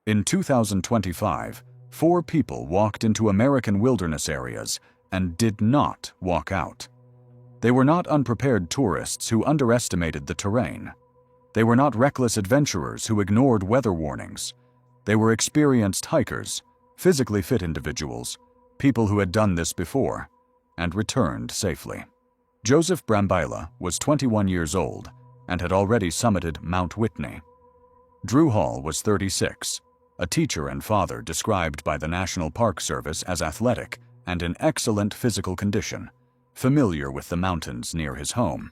In 2025, 4 people walked into American wilderness areas and did not walk out. They were not unprepared tourists who underestimated the terrain. They were not reckless adventurers who ignored weather warnings. They were experienced hikers, physically fit individuals, people who had done this before, and returned safely. Joseph Brambilla was 21 years old and had already summited Mount Whitney. Drew Hall was 36, a teacher and father described by the National Park Service as athletic and in excellent physical condition, familiar with the mountains near his home.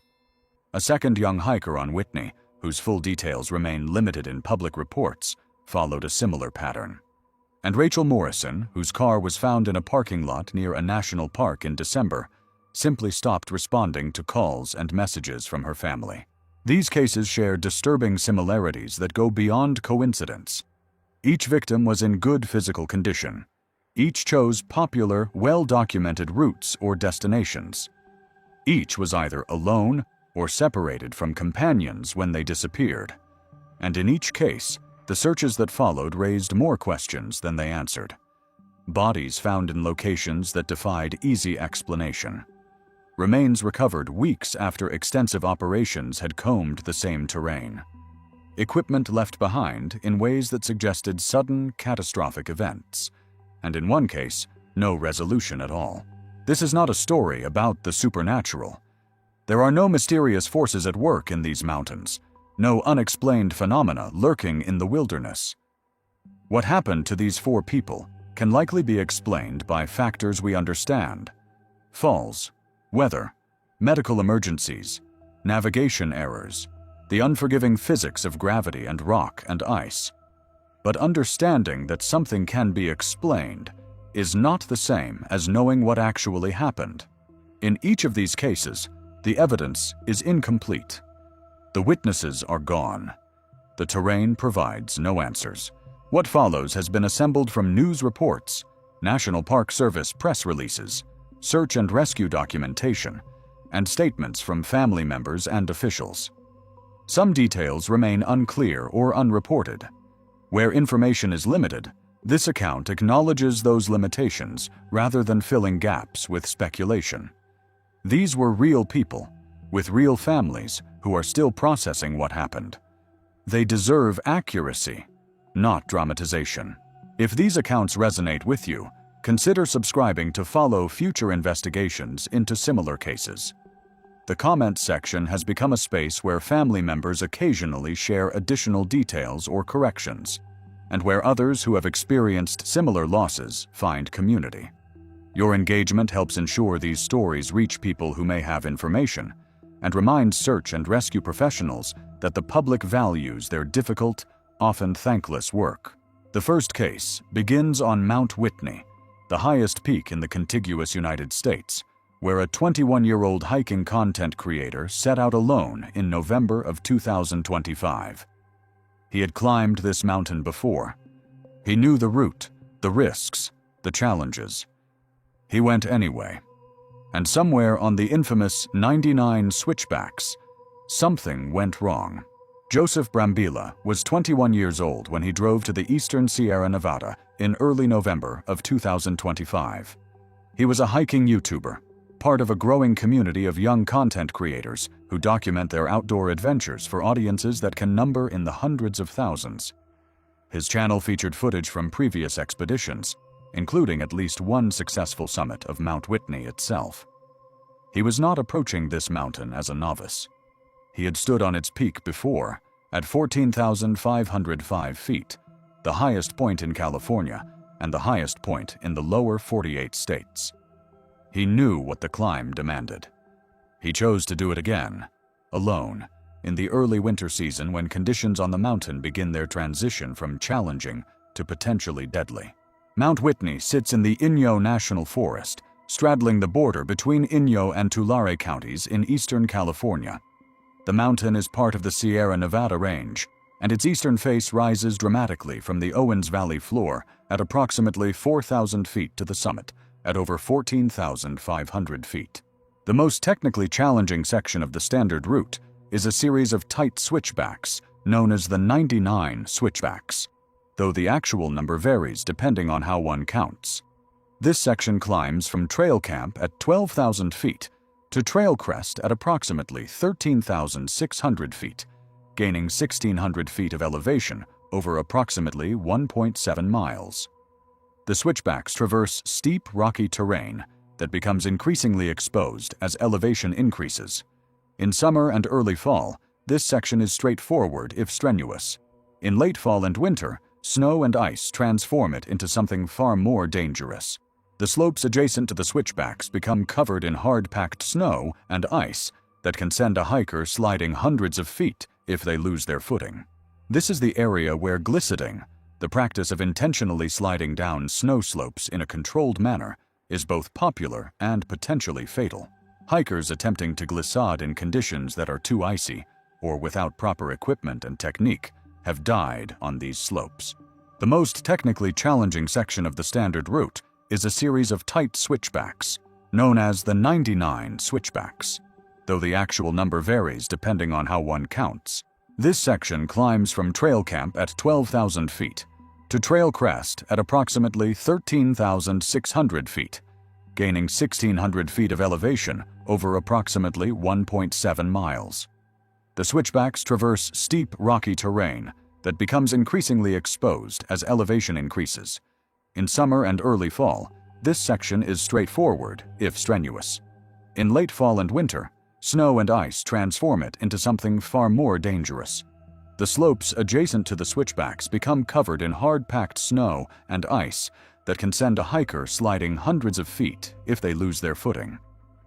A second young hiker on Whitney, whose full details remain limited in public reports, followed a similar pattern. And Rachel Morrison, whose car was found in a parking lot near a national park in December, simply stopped responding to calls and messages from her family. These cases share disturbing similarities that go beyond coincidence. Each victim was in good physical condition. Each chose popular, well-documented routes or destinations. Each was either alone or separated from companions when they disappeared. And in each case, the searches that followed raised more questions than they answered. Bodies found in locations that defied easy explanation. Remains recovered weeks after extensive operations had combed the same terrain. Equipment left behind in ways that suggested sudden, catastrophic events. And in one case, no resolution at all. This is not a story about the supernatural. There are no mysterious forces at work in these mountains, no unexplained phenomena lurking in the wilderness. What happened to these 4 people can likely be explained by factors we understand: falls, weather, medical emergencies, navigation errors, the unforgiving physics of gravity and rock and ice. But understanding that something can be explained is not the same as knowing what actually happened. In each of these cases, the evidence is incomplete. The witnesses are gone. The terrain provides no answers. What follows has been assembled from news reports, National Park Service press releases, search and rescue documentation, and statements from family members and officials. Some details remain unclear or unreported. Where information is limited, this account acknowledges those limitations rather than filling gaps with speculation. These were real people, with real families who are still processing what happened. They deserve accuracy, not dramatization. If these accounts resonate with you, consider subscribing to follow future investigations into similar cases. The comments section has become a space where family members occasionally share additional details or corrections, and where others who have experienced similar losses find community. Your engagement helps ensure these stories reach people who may have information, and reminds search and rescue professionals that the public values their difficult, often thankless work. The first case begins on Mount Whitney, the highest peak in the contiguous United States, where a 21-year-old hiking content creator set out alone in November of 2025. He had climbed this mountain before. He knew the route, the risks, the challenges. He went anyway. And somewhere on the infamous 99 switchbacks, something went wrong. Joseph Brambilla was 21 years old when he drove to the eastern Sierra Nevada in early November of 2025. He was a hiking YouTuber, part of a growing community of young content creators who document their outdoor adventures for audiences that can number in the hundreds of thousands. His channel featured footage from previous expeditions, including at least one successful summit of Mount Whitney itself. He was not approaching this mountain as a novice. He had stood on its peak before, at 14,505 feet, the highest point in California and the highest point in the lower 48 states. He knew what the climb demanded. He chose to do it again, alone, in the early winter season when conditions on the mountain begin their transition from challenging to potentially deadly. Mount Whitney sits in the Inyo National Forest, straddling the border between Inyo and Tulare counties in eastern California. The mountain is part of the Sierra Nevada range, and its eastern face rises dramatically from the Owens Valley floor at approximately 4,000 feet to the summit, at over 14,500 feet. The most technically challenging section of the standard route is a series of tight switchbacks known as the 99 switchbacks. though the actual number varies depending on how one counts. This section climbs from trail camp at 12,000 feet to trail crest at approximately 13,600 feet, gaining 1,600 feet of elevation over approximately 1.7 miles. The switchbacks traverse steep, rocky terrain that becomes increasingly exposed as elevation increases. In summer and early fall, this section is straightforward if strenuous. In late fall and winter, snow and ice transform it into something far more dangerous. The slopes adjacent to the switchbacks become covered in hard-packed snow and ice that can send a hiker sliding hundreds of feet if they lose their footing. This is the area where glissading, the practice of intentionally sliding down snow slopes in a controlled manner, is both popular and potentially fatal. Hikers attempting to glissade in conditions that are too icy or without proper equipment and technique have died on these slopes. The most technically challenging section of the standard route is a series of tight switchbacks, known as the 99 switchbacks, though the actual number varies depending on how one counts. This section climbs from trail camp at 12,000 feet to trail crest at approximately 13,600 feet, gaining 1,600 feet of elevation over approximately 1.7 miles. The switchbacks traverse steep, rocky terrain that becomes increasingly exposed as elevation increases. In summer and early fall, this section is straightforward, if strenuous. In late fall and winter, snow and ice transform it into something far more dangerous. The slopes adjacent to the switchbacks become covered in hard-packed snow and ice that can send a hiker sliding hundreds of feet if they lose their footing.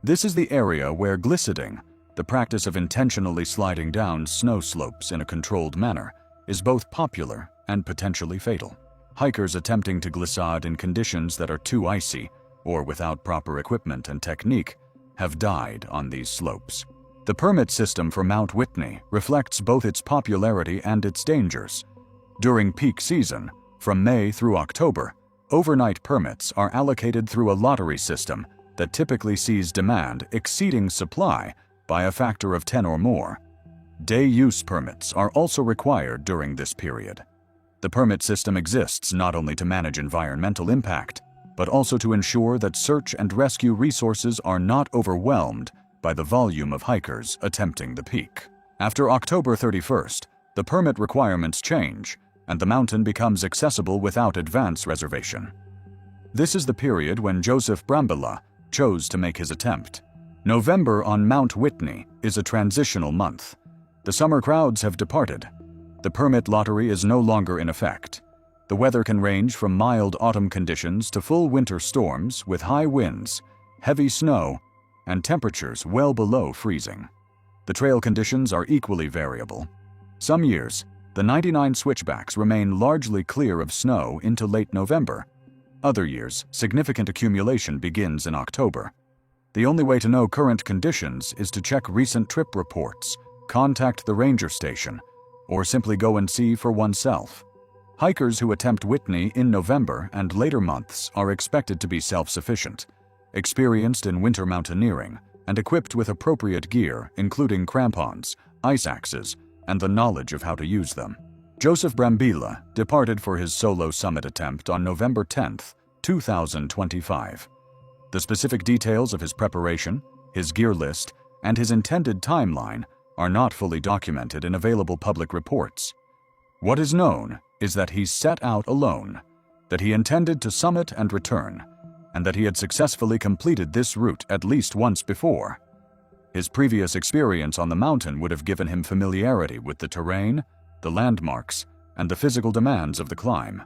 This is the area where glissading, the practice of intentionally sliding down snow slopes in a controlled manner, is both popular and potentially fatal. Hikers attempting to glissade in conditions that are too icy or without proper equipment and technique have died on these slopes. The permit system for Mount Whitney reflects both its popularity and its dangers. During peak season, from May through October, overnight permits are allocated through a lottery system that typically sees demand exceeding supply by a factor of 10 or more. Day use permits are also required during this period. The permit system exists not only to manage environmental impact, but also to ensure that search and rescue resources are not overwhelmed by the volume of hikers attempting the peak. After October 31st, the permit requirements change, and the mountain becomes accessible without advance reservation. This is the period when Joseph Brambilla chose to make his attempt. November on Mount Whitney is a transitional month. The summer crowds have departed. The permit lottery is no longer in effect. The weather can range from mild autumn conditions to full winter storms with high winds, heavy snow, and temperatures well below freezing. The trail conditions are equally variable. Some years, the 99 switchbacks remain largely clear of snow into late November. Other years, significant accumulation begins in October. The only way to know current conditions is to check recent trip reports, contact the ranger station, or simply go and see for oneself. Hikers who attempt Whitney in November and later months are expected to be self-sufficient, experienced in winter mountaineering, and equipped with appropriate gear, including crampons, ice axes, and the knowledge of how to use them. Joseph Brambilla departed for his solo summit attempt on November 10, 2025. The specific details of his preparation, his gear list, and his intended timeline are not fully documented in available public reports. What is known is that he set out alone, that he intended to summit and return, and that he had successfully completed this route at least once before. His previous experience on the mountain would have given him familiarity with the terrain, the landmarks, and the physical demands of the climb.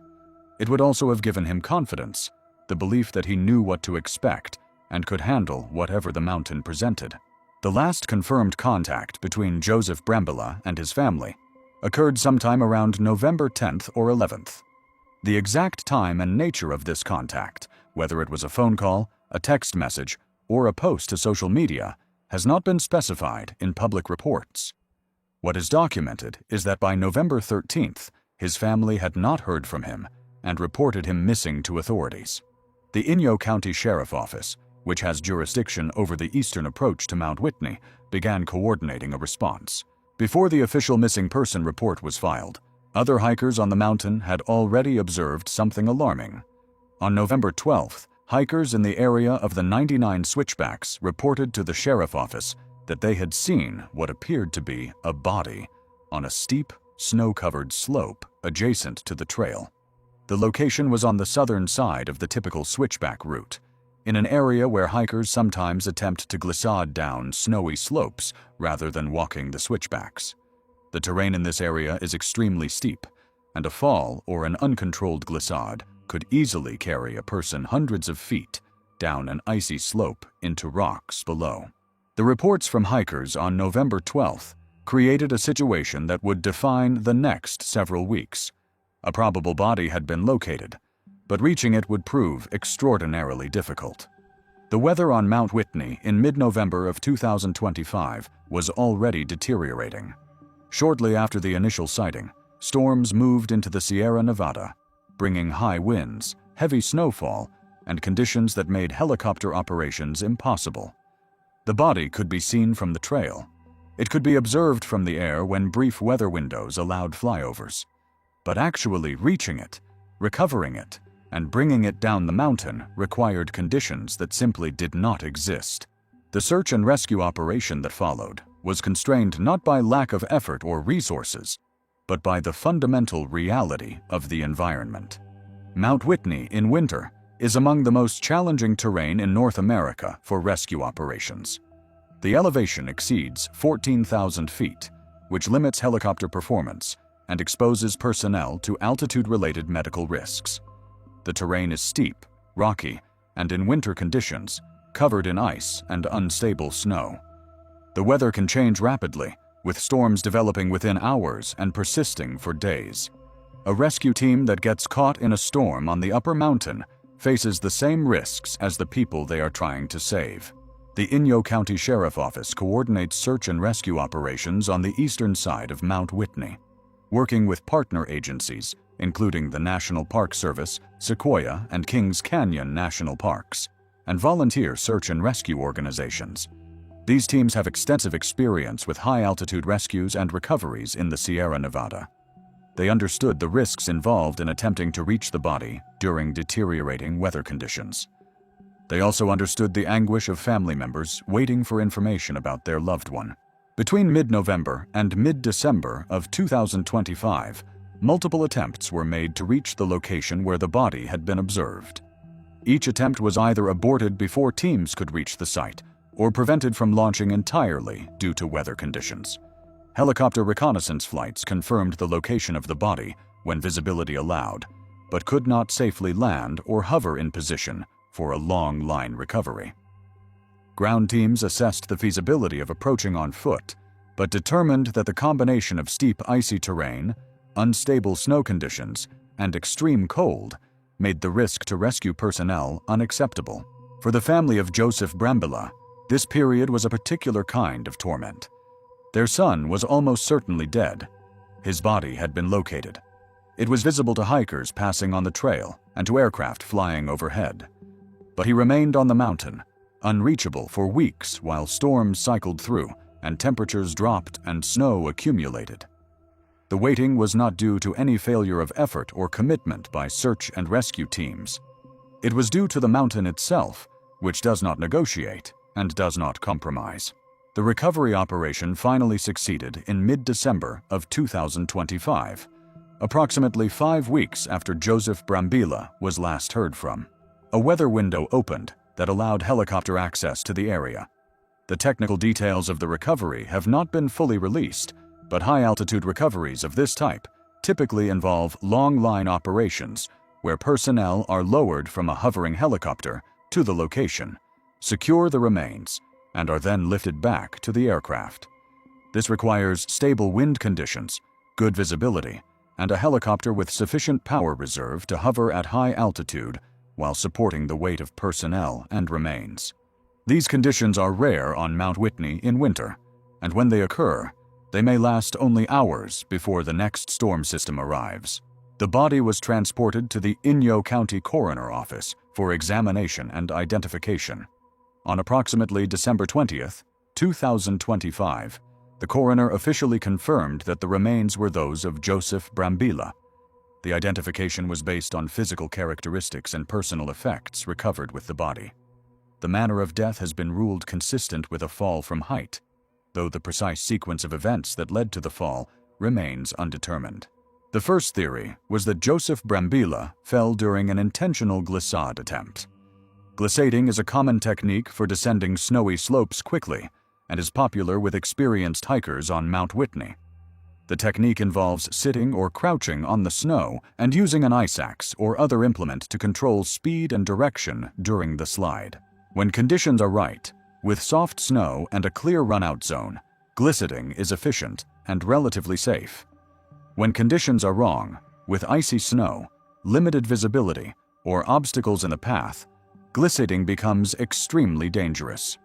It would also have given him confidence, the belief that he knew what to expect and could handle whatever the mountain presented. The last confirmed contact between Joseph Brambilla and his family occurred sometime around November 10th or 11th. The exact time and nature of this contact, whether it was a phone call, a text message, or a post to social media, has not been specified in public reports. What is documented is that by November 13th, his family had not heard from him and reported him missing to authorities. The Inyo County Sheriff Office, which has jurisdiction over the eastern approach to Mount Whitney, began coordinating a response. Before the official missing person report was filed, Other hikers on the mountain had already observed something alarming. On November 12th, hikers in the area of the 99 Switchbacks reported to the sheriff office that they had seen what appeared to be a body on a steep, snow-covered slope adjacent to the trail. The location was on the southern side of the typical switchback route, in an area where hikers sometimes attempt to glissade down snowy slopes rather than walking the switchbacks. The terrain in this area is extremely steep, and a fall or an uncontrolled glissade could easily carry a person hundreds of feet down an icy slope into rocks below. The reports from hikers on November 12th created a situation that would define the next several weeks. A probable body had been located, but reaching it would prove extraordinarily difficult. The weather on Mount Whitney in mid-November of 2025 was already deteriorating. Shortly after the initial sighting, storms moved into the Sierra Nevada, bringing high winds, heavy snowfall, and conditions that made helicopter operations impossible. The body could be seen from the trail. It could be observed from the air when brief weather windows allowed flyovers. But actually reaching it, recovering it, and bringing it down the mountain required conditions that simply did not exist. The search and rescue operation that followed was constrained not by lack of effort or resources, but by the fundamental reality of the environment. Mount Whitney in winter is among the most challenging terrain in North America for rescue operations. The elevation exceeds 14,000 feet, which limits helicopter performance and exposes personnel to altitude-related medical risks. The terrain is steep, rocky, and in winter conditions, covered in ice and unstable snow. The weather can change rapidly, with storms developing within hours and persisting for days. A rescue team that gets caught in a storm on the upper mountain faces the same risks as the people they are trying to save. The Inyo County Sheriff Office coordinates search and rescue operations on the eastern side of Mount Whitney, working with partner agencies, including the National Park Service, Sequoia, and Kings Canyon National Parks, and volunteer search and rescue organizations. These teams have extensive experience with high-altitude rescues and recoveries in the Sierra Nevada. They understood the risks involved in attempting to reach the body during deteriorating weather conditions. They also understood the anguish of family members waiting for information about their loved one. Between mid-November and mid-December of 2025, multiple attempts were made to reach the location where the body had been observed. Each attempt was either aborted before teams could reach the site or prevented from launching entirely due to weather conditions. Helicopter reconnaissance flights confirmed the location of the body when visibility allowed, but could not safely land or hover in position for a long line recovery. Ground teams assessed the feasibility of approaching on foot, but determined that the combination of steep icy terrain, unstable snow conditions, and extreme cold made the risk to rescue personnel unacceptable. For the family of Joseph Brambilla, this period was a particular kind of torment. Their son was almost certainly dead. His body had been located. It was visible to hikers passing on the trail and to aircraft flying overhead. But he remained on the mountain, unreachable for weeks while storms cycled through and temperatures dropped and snow accumulated. The waiting was not due to any failure of effort or commitment by search and rescue teams. It was due to the mountain itself, which does not negotiate and does not compromise. The recovery operation finally succeeded in mid-December of 2025, approximately 5 weeks after Joseph Brambilla was last heard from. A weather window opened that allowed helicopter access to the area. The technical details of the recovery have not been fully released, but high-altitude recoveries of this type typically involve long-line operations where personnel are lowered from a hovering helicopter to the location, secure the remains, and are then lifted back to the aircraft. This requires stable wind conditions, good visibility, and a helicopter with sufficient power reserve to hover at high altitude while supporting the weight of personnel and remains. These conditions are rare on Mount Whitney in winter, and when they occur, they may last only hours before the next storm system arrives. The body was transported to the Inyo County Coroner Office for examination and identification. On approximately December 20th, 2025, The coroner officially confirmed that the remains were those of Joseph Brambilla. The identification was based on physical characteristics and personal effects recovered with the body. The manner of death has been ruled consistent with a fall from height, though the precise sequence of events that led to the fall remains undetermined. The first theory was that Joseph Brambilla fell during an intentional glissade attempt. Glissading is a common technique for descending snowy slopes quickly and is popular with experienced hikers on Mount Whitney. The technique involves sitting or crouching on the snow and using an ice axe or other implement to control speed and direction during the slide. When conditions are right, with soft snow and a clear run-out zone, glissading is efficient and relatively safe. When conditions are wrong, with icy snow, limited visibility, or obstacles in the path, glissading becomes extremely dangerous.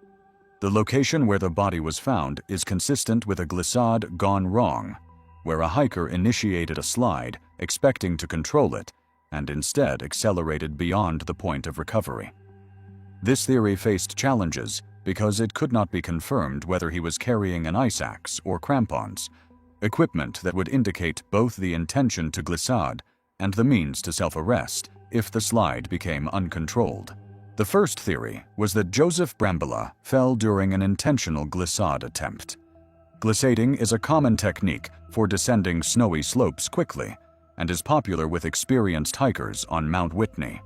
The location where the body was found is consistent with a glissade gone wrong, where a hiker initiated a slide expecting to control it and instead accelerated beyond the point of recovery. This theory faced challenges because it could not be confirmed whether he was carrying an ice axe or crampons, equipment that would indicate both the intention to glissade and the means to self-arrest if the slide became uncontrolled. The first theory was that Joseph Brambilla fell during an intentional glissade attempt. Glissading is a common technique for descending snowy slopes quickly and is popular with experienced hikers on Mount Whitney.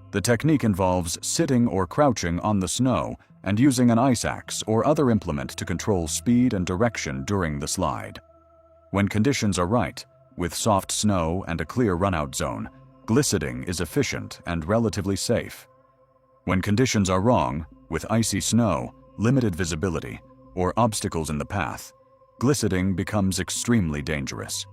The technique involves sitting or crouching on the snow and using an ice axe or other implement to control speed and direction during the slide. When conditions are right, with soft snow and a clear run-out zone, glissading is efficient and relatively safe. When conditions are wrong, with icy snow, limited visibility, or obstacles in the path, glissading becomes extremely dangerous.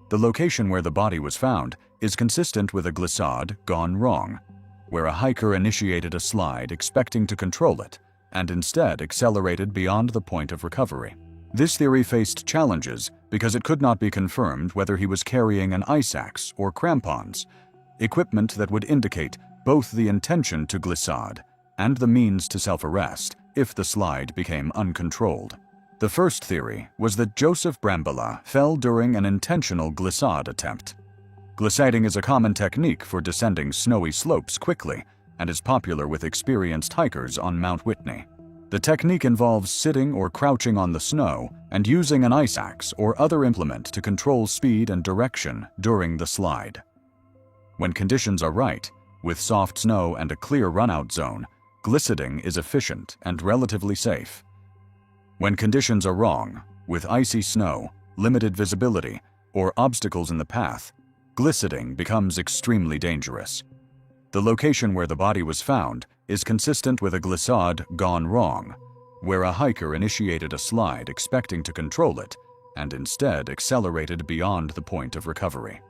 The location where the body was found is consistent with a glissade gone wrong, where a hiker initiated a slide expecting to control it and instead accelerated beyond the point of recovery. This theory faced challenges because it could not be confirmed whether he was carrying an ice axe or crampons, equipment that would indicate both the intention to glissade and the means to self-arrest if the slide became uncontrolled. The first theory was that Joseph Brambilla fell during an intentional glissade attempt. Glissading is a common technique for descending snowy slopes quickly and is popular with experienced hikers on Mount Whitney. The technique involves sitting or crouching on the snow and using an ice axe or other implement to control speed and direction during the slide. When conditions are right, with soft snow and a clear run-out zone, glissading is efficient and relatively safe. When conditions are wrong, with icy snow, limited visibility, or obstacles in the path, glissading becomes extremely dangerous. The location where the body was found is consistent with a glissade gone wrong, where a hiker initiated a slide expecting to control it and instead accelerated beyond the point of recovery.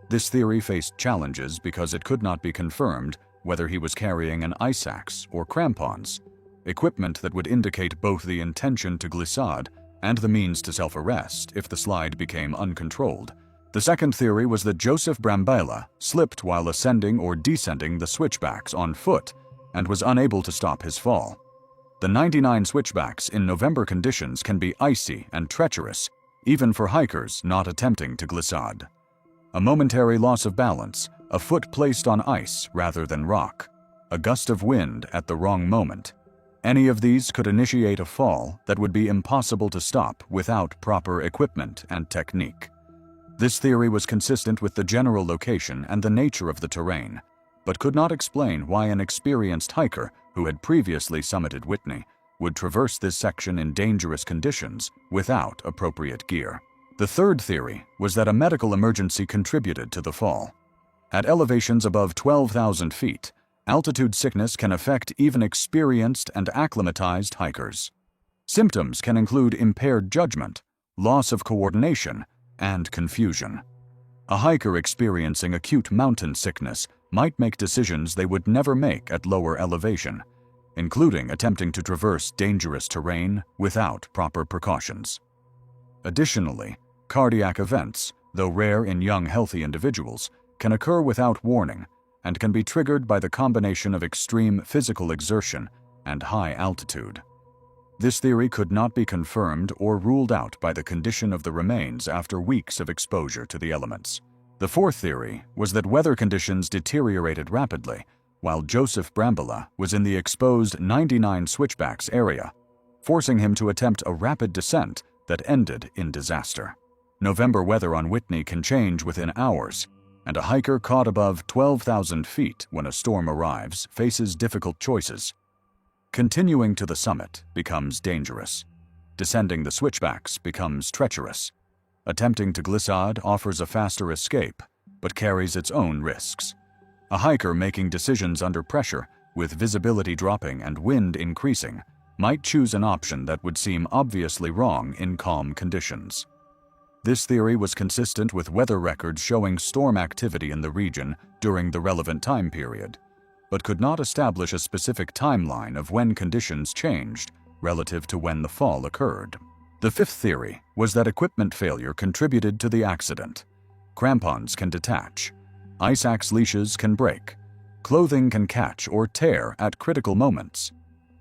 This theory faced challenges because it could not be confirmed whether he was carrying an ice axe or crampons, equipment that would indicate both the intention to glissade and the means to self-arrest if the slide became uncontrolled. The second theory was that Joseph Brambilla slipped while ascending or descending the switchbacks on foot and was unable to stop his fall. The 99 switchbacks in November conditions can be icy and treacherous, even for hikers not attempting to glissade. A momentary loss of balance, a foot placed on ice rather than rock, a gust of wind at the wrong moment. Any of these could initiate a fall that would be impossible to stop without proper equipment and technique. This theory was consistent with the general location and the nature of the terrain, but could not explain why an experienced hiker who had previously summited Whitney would traverse this section in dangerous conditions without appropriate gear. The third theory was that a medical emergency contributed to the fall. At elevations above 12,000 feet, altitude sickness can affect even experienced and acclimatized hikers. Symptoms can include impaired judgment, loss of coordination, and confusion. A hiker experiencing acute mountain sickness might make decisions they would never make at lower elevation, including attempting to traverse dangerous terrain without proper precautions. Additionally, cardiac events, though rare in young healthy individuals, can occur without warning and can be triggered by the combination of extreme physical exertion and high altitude. This theory could not be confirmed or ruled out by the condition of the remains after weeks of exposure to the elements. The fourth theory was that weather conditions deteriorated rapidly while Joseph Brambilla was in the exposed 99 Switchbacks area, forcing him to attempt a rapid descent that ended in disaster. November weather on Whitney can change within hours, and a hiker caught above 12,000 feet when a storm arrives faces difficult choices. Continuing to the summit becomes dangerous. Descending the Switchbacks becomes treacherous. Attempting to glissade offers a faster escape, but carries its own risks. A hiker making decisions under pressure, with visibility dropping and wind increasing, might choose an option that would seem obviously wrong in calm conditions. This theory was consistent with weather records showing storm activity in the region during the relevant time period, but could not establish a specific timeline of when conditions changed relative to when the fall occurred. The fifth theory was that equipment failure contributed to the accident. Crampons can detach. Ice axe leashes can break. Clothing can catch or tear at critical moments.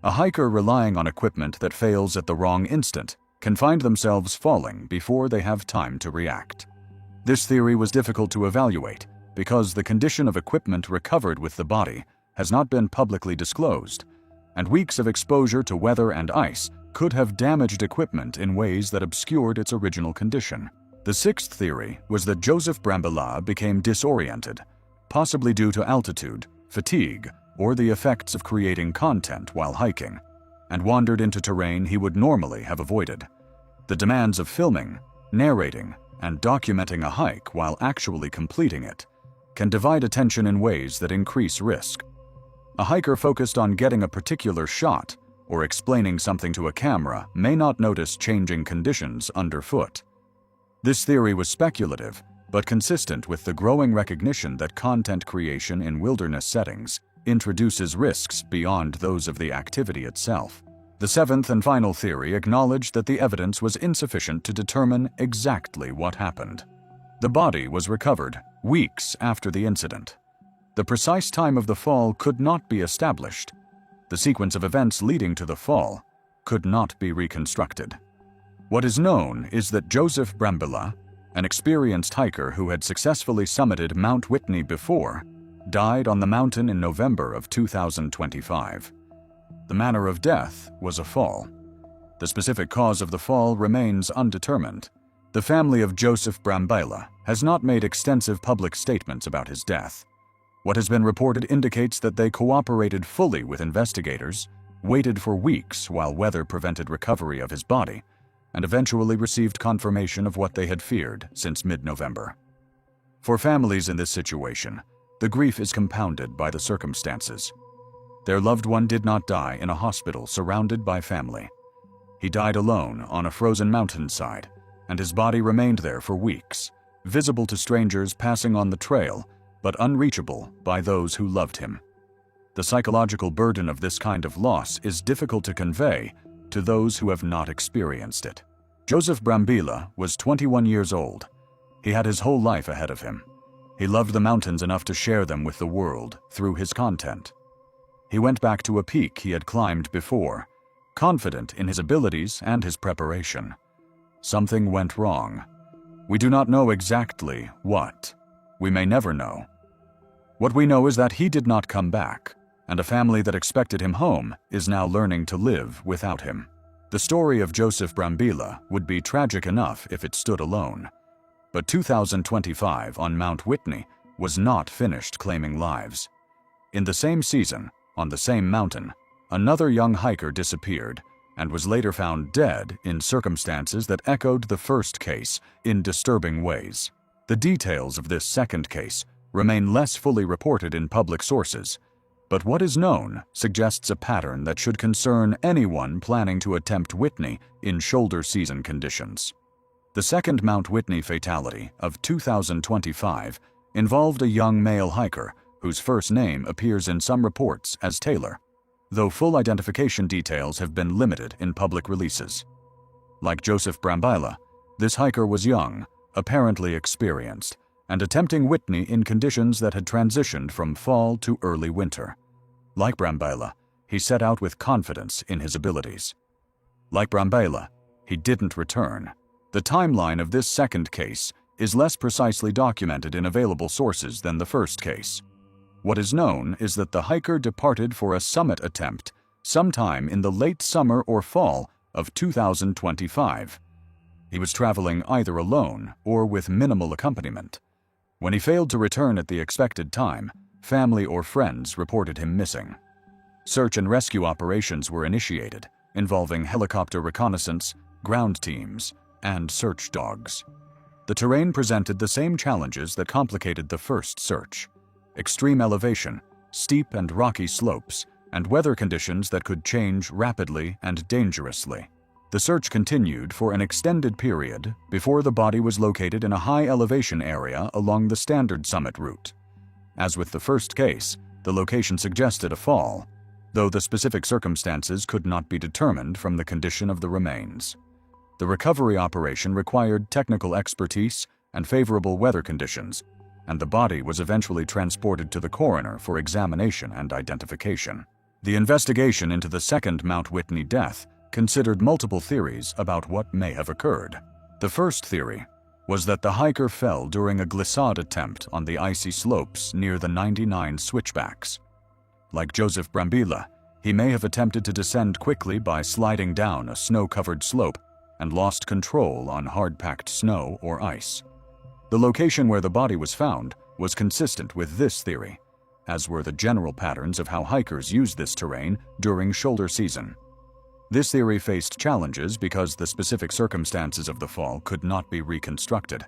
A hiker relying on equipment that fails at the wrong instant can find themselves falling before they have time to react. This theory was difficult to evaluate because the condition of equipment recovered with the body has not been publicly disclosed, and weeks of exposure to weather and ice could have damaged equipment in ways that obscured its original condition. The sixth theory was that Joseph Brambilla became disoriented, possibly due to altitude, fatigue, or the effects of creating content while hiking, and wandered into terrain he would normally have avoided. The demands of filming, narrating, and documenting a hike while actually completing it can divide attention in ways that increase risk. A hiker focused on getting a particular shot or explaining something to a camera may not notice changing conditions underfoot. This theory was speculative, but consistent with the growing recognition that content creation in wilderness settings introduces risks beyond those of the activity itself. The seventh and final theory acknowledged that the evidence was insufficient to determine exactly what happened. The body was recovered weeks after the incident. The precise time of the fall could not be established. The sequence of events leading to the fall could not be reconstructed. What is known is that Joseph Brambilla, an experienced hiker who had successfully summited Mount Whitney before, died on the mountain in November of 2025. The manner of death was a fall. The specific cause of the fall remains undetermined. The family of Joseph Brambilla has not made extensive public statements about his death. What has been reported indicates that they cooperated fully with investigators, waited for weeks while weather prevented recovery of his body, and eventually received confirmation of what they had feared since mid-November. For families in this situation, the grief is compounded by the circumstances. Their loved one did not die in a hospital surrounded by family. He died alone on a frozen mountainside, and his body remained there for weeks, visible to strangers passing on the trail, but unreachable by those who loved him. The psychological burden of this kind of loss is difficult to convey to those who have not experienced it. Joseph Brambilla was 21 years old. He had his whole life ahead of him. He loved the mountains enough to share them with the world through his content. He went back to a peak he had climbed before, confident in his abilities and his preparation. Something went wrong. We do not know exactly what. We may never know. What we know is that he did not come back, and a family that expected him home is now learning to live without him. The story of Joseph Brambilla would be tragic enough if it stood alone. But 2025 on Mount Whitney was not finished claiming lives. In the same season, on the same mountain, another young hiker disappeared and was later found dead in circumstances that echoed the first case in disturbing ways. The details of this second case remain less fully reported in public sources, but what is known suggests a pattern that should concern anyone planning to attempt Whitney in shoulder season conditions. The second Mount Whitney fatality of 2025 involved a young male hiker whose first name appears in some reports as Taylor, though full identification details have been limited in public releases. Like Joseph Brambilla, this hiker was young, apparently experienced, and attempting Whitney in conditions that had transitioned from fall to early winter. Like Brambilla, he set out with confidence in his abilities. Like Brambilla, he didn't return. The timeline of this second case is less precisely documented in available sources than the first case. What is known is that the hiker departed for a summit attempt sometime in the late summer or fall of 2025. He was traveling either alone or with minimal accompaniment. When he failed to return at the expected time, family or friends reported him missing. Search and rescue operations were initiated, involving helicopter reconnaissance, ground teams, and search dogs. The terrain presented the same challenges that complicated the first search: extreme elevation, steep and rocky slopes, and weather conditions that could change rapidly and dangerously. The search continued for an extended period before the body was located in a high elevation area along the standard summit route. As with the first case, the location suggested a fall, though the specific circumstances could not be determined from the condition of the remains. The recovery operation required technical expertise and favorable weather conditions, and the body was eventually transported to the coroner for examination and identification. The investigation into the second Mount Whitney death considered multiple theories about what may have occurred. The first theory was that the hiker fell during a glissade attempt on the icy slopes near the 99 switchbacks. Like Joseph Brambilla, he may have attempted to descend quickly by sliding down a snow-covered slope and lost control on hard-packed snow or ice. The location where the body was found was consistent with this theory, as were the general patterns of how hikers use this terrain during shoulder season. This theory faced challenges because the specific circumstances of the fall could not be reconstructed,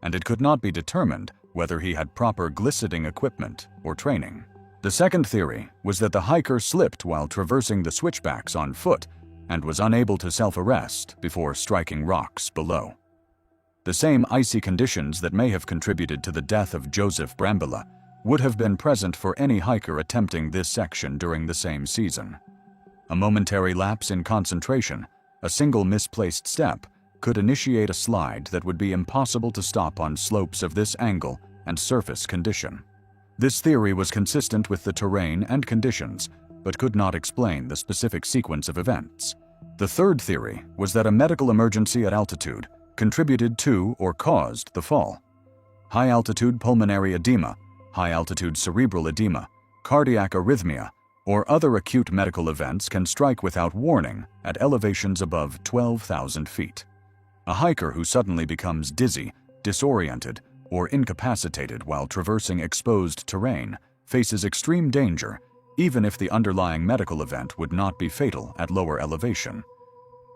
and it could not be determined whether he had proper glissading equipment or training. The second theory was that the hiker slipped while traversing the switchbacks on foot and was unable to self-arrest before striking rocks below. The same icy conditions that may have contributed to the death of Joseph Brambilla would have been present for any hiker attempting this section during the same season. A momentary lapse in concentration, a single misplaced step, could initiate a slide that would be impossible to stop on slopes of this angle and surface condition. This theory was consistent with the terrain and conditions, but could not explain the specific sequence of events. The third theory was that a medical emergency at altitude contributed to or caused the fall. High-altitude pulmonary edema, high-altitude cerebral edema, cardiac arrhythmia, or other acute medical events can strike without warning at elevations above 12,000 feet. A hiker who suddenly becomes dizzy, disoriented, or incapacitated while traversing exposed terrain faces extreme danger, even if the underlying medical event would not be fatal at lower elevation.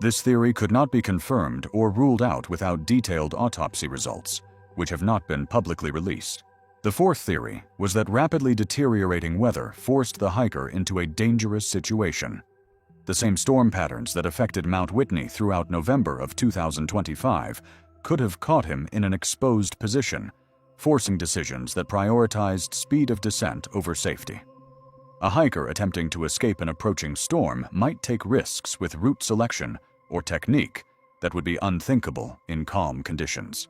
This theory could not be confirmed or ruled out without detailed autopsy results, which have not been publicly released. The fourth theory was that rapidly deteriorating weather forced the hiker into a dangerous situation. The same storm patterns that affected Mount Whitney throughout November of 2025 could have caught him in an exposed position, forcing decisions that prioritized speed of descent over safety. A hiker attempting to escape an approaching storm might take risks with route selection or technique that would be unthinkable in calm conditions.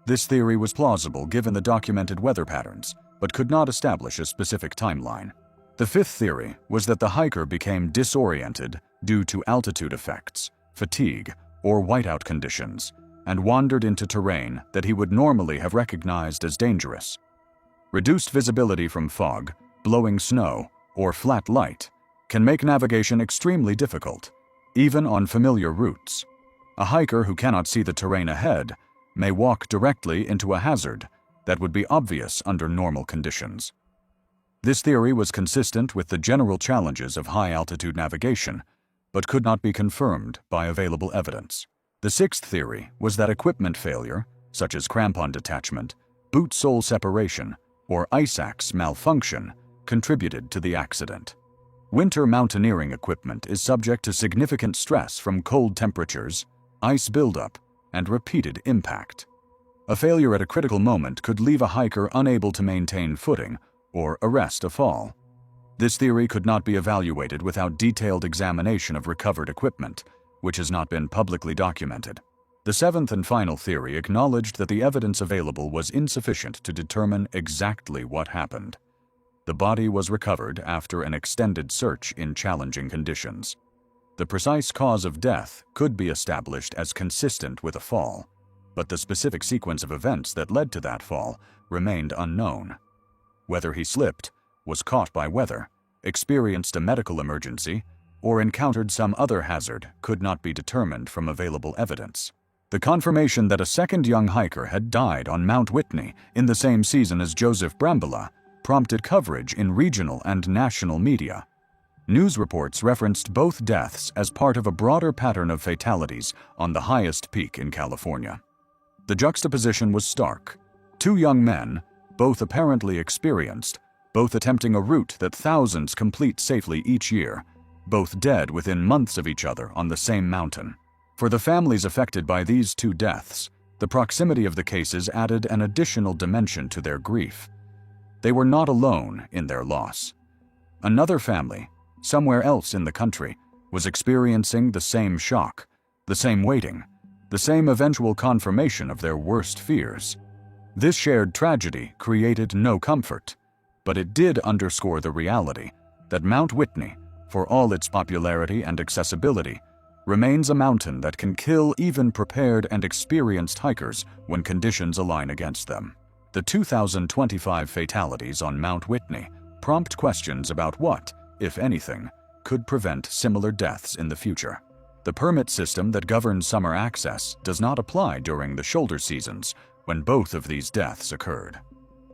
This theory was plausible given the documented weather patterns, but could not establish a specific timeline. The fifth theory was that the hiker became disoriented due to altitude effects, fatigue, or whiteout conditions, and wandered into terrain that he would normally have recognized as dangerous. Reduced visibility from fog, blowing snow, or flat light can make navigation extremely difficult, even on familiar routes. A hiker who cannot see the terrain ahead may walk directly into a hazard that would be obvious under normal conditions. This theory was consistent with the general challenges of high-altitude navigation, but could not be confirmed by available evidence. The sixth theory was that equipment failure, such as crampon detachment, boot sole separation, or ice axe malfunction, contributed to the accident. Winter mountaineering equipment is subject to significant stress from cold temperatures, ice buildup, and repeated impact. A failure at a critical moment could leave a hiker unable to maintain footing or arrest a fall. This theory could not be evaluated without detailed examination of recovered equipment, which has not been publicly documented. The seventh and final theory acknowledged that the evidence available was insufficient to determine exactly what happened. The body was recovered after an extended search in challenging conditions. The precise cause of death could be established as consistent with a fall, but the specific sequence of events that led to that fall remained unknown. Whether he slipped, was caught by weather, experienced a medical emergency, or encountered some other hazard could not be determined from available evidence. The confirmation that a second young hiker had died on Mount Whitney in the same season as Joseph Brambilla prompted coverage in regional and national media. News reports referenced both deaths as part of a broader pattern of fatalities on the highest peak in California. The juxtaposition was stark. Two young men, both apparently experienced, both attempting a route that thousands complete safely each year, both dead within months of each other on the same mountain. For the families affected by these two deaths, the proximity of the cases added an additional dimension to their grief. They were not alone in their loss. Another family, somewhere else in the country, was experiencing the same shock, the same waiting, the same eventual confirmation of their worst fears. This shared tragedy created no comfort, but it did underscore the reality that Mount Whitney, for all its popularity and accessibility, remains a mountain that can kill even prepared and experienced hikers when conditions align against them. The 2025 fatalities on Mount Whitney prompt questions about what, if anything, could prevent similar deaths in the future. The permit system that governs summer access does not apply during the shoulder seasons when both of these deaths occurred.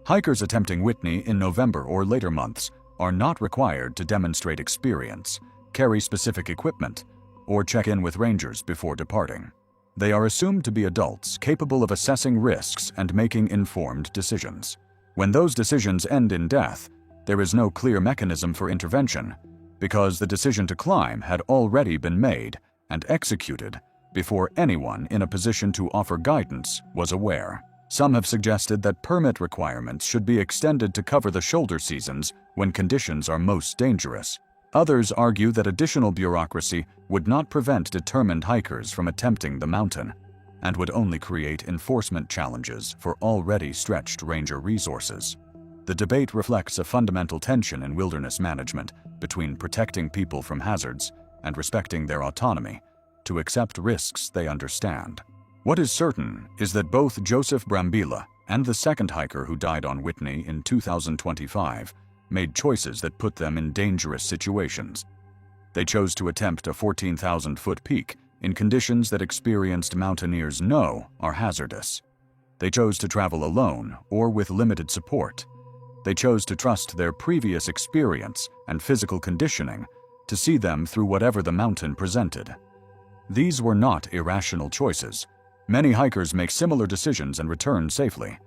Hikers attempting Whitney in November or later months are not required to demonstrate experience, carry specific equipment, or check in with rangers before departing. They are assumed to be adults capable of assessing risks and making informed decisions. When those decisions end in death, there is no clear mechanism for intervention, because the decision to climb had already been made and executed before anyone in a position to offer guidance was aware. Some have suggested that permit requirements should be extended to cover the shoulder seasons when conditions are most dangerous. Others argue that additional bureaucracy would not prevent determined hikers from attempting the mountain, and would only create enforcement challenges for already stretched ranger resources. The debate reflects a fundamental tension in wilderness management between protecting people from hazards and respecting their autonomy to accept risks they understand. What is certain is that both Joseph Brambilla and the second hiker who died on Whitney in 2025 made choices that put them in dangerous situations. They chose to attempt a 14,000-foot peak in conditions that experienced mountaineers know are hazardous. They chose to travel alone or with limited support. They chose to trust their previous experience and physical conditioning to see them through whatever the mountain presented. These were not irrational choices. Many hikers make similar decisions and return safely.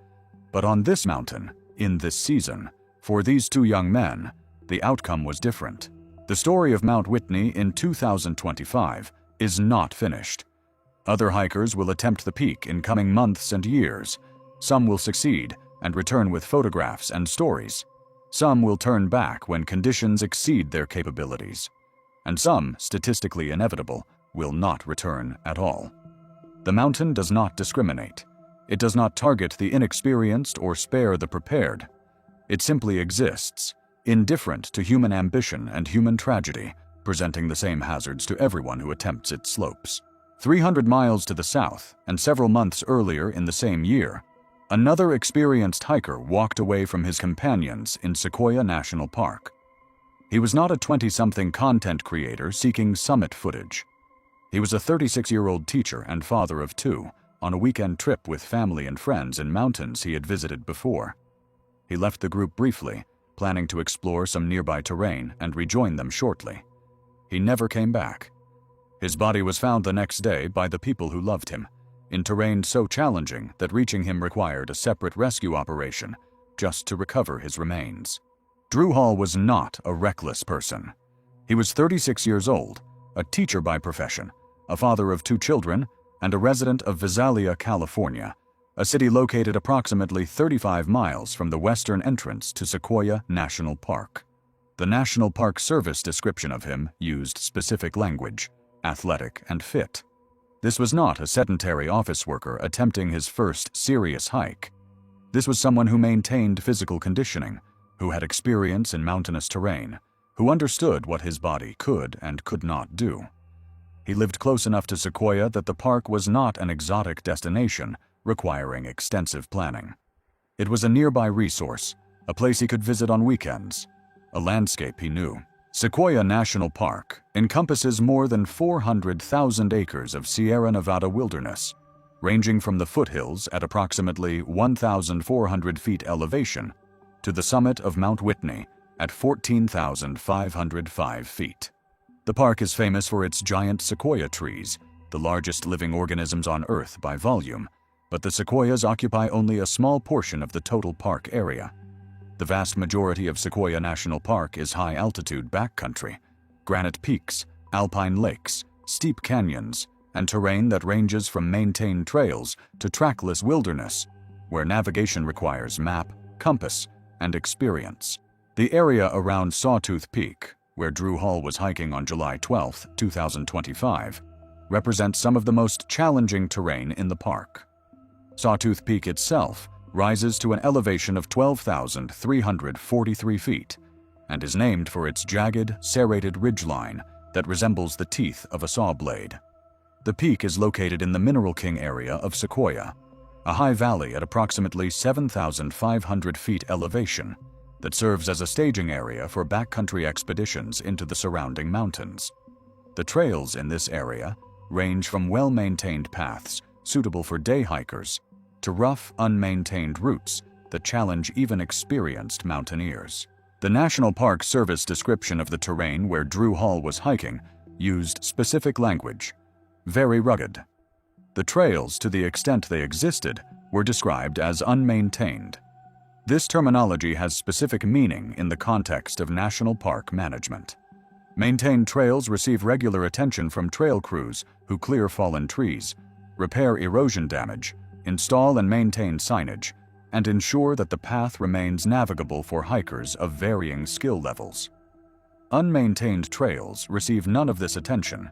But on this mountain, in this season, for these two young men, the outcome was different. The story of Mount Whitney in 2025 is not finished. Other hikers will attempt the peak in coming months and years. Some will succeed and return with photographs and stories. Some will turn back when conditions exceed their capabilities. And some, statistically inevitable, will not return at all. The mountain does not discriminate. It does not target the inexperienced or spare the prepared. It simply exists, indifferent to human ambition and human tragedy, presenting the same hazards to everyone who attempts its slopes. 300 miles to the south, and several months earlier in the same year, another experienced hiker walked away from his companions in Sequoia National Park. He was not a 20-something content creator seeking summit footage. He was a 36-year-old teacher and father of two on a weekend trip with family and friends in mountains he had visited before. He left the group briefly, planning to explore some nearby terrain and rejoin them shortly. He never came back. His body was found the next day by the people who loved him, in terrain so challenging that reaching him required a separate rescue operation just to recover his remains. Drew Hall was not a reckless person. He was 36 years old, a teacher by profession, a father of two children, and a resident of Visalia, California, a city located approximately 35 miles from the western entrance to Sequoia National Park. The National Park Service description of him used specific language: athletic and fit. This was not a sedentary office worker attempting his first serious hike. This was someone who maintained physical conditioning, who had experience in mountainous terrain, who understood what his body could and could not do. He lived close enough to Sequoia that the park was not an exotic destination requiring extensive planning. It was a nearby resource, a place he could visit on weekends, a landscape he knew. Sequoia National Park encompasses more than 400,000 acres of Sierra Nevada wilderness, ranging from the foothills at approximately 1,400 feet elevation to the summit of Mount Whitney at 14,505 feet. The park is famous for its giant sequoia trees, the largest living organisms on Earth by volume, but the sequoias occupy only a small portion of the total park area. The vast majority of Sequoia National Park is high-altitude backcountry, granite peaks, alpine lakes, steep canyons, and terrain that ranges from maintained trails to trackless wilderness, where navigation requires map, compass, and experience. The area around Sawtooth Peak, where Drew Hall was hiking on July 12, 2025, represents some of the most challenging terrain in the park. Sawtooth Peak itself rises to an elevation of 12,343 feet and is named for its jagged, serrated ridgeline that resembles the teeth of a saw blade. The peak is located in the Mineral King area of Sequoia, a high valley at approximately 7,500 feet elevation that serves as a staging area for backcountry expeditions into the surrounding mountains. The trails in this area range from well-maintained paths suitable for day hikers to rough, unmaintained routes that challenge even experienced mountaineers. The National Park Service description of the terrain where Drew Hall was hiking used specific language: very rugged. The trails, to the extent they existed, were described as unmaintained. This terminology has specific meaning in the context of national park management. Maintained trails receive regular attention from trail crews who clear fallen trees, repair erosion damage, install and maintain signage, and ensure that the path remains navigable for hikers of varying skill levels. Unmaintained trails receive none of this attention.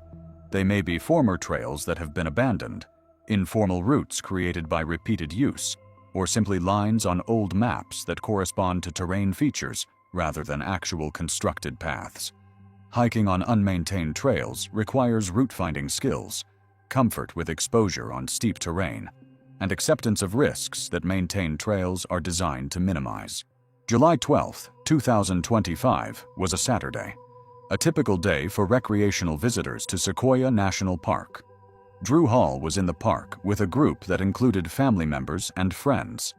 They may be former trails that have been abandoned, informal routes created by repeated use, or simply lines on old maps that correspond to terrain features rather than actual constructed paths. Hiking on unmaintained trails requires route-finding skills, comfort with exposure on steep terrain, and acceptance of risks that maintained trails are designed to minimize. July 12, 2025 was a Saturday, a typical day for recreational visitors to Sequoia National Park. Drew Hall was in the park with a group that included family members and friends.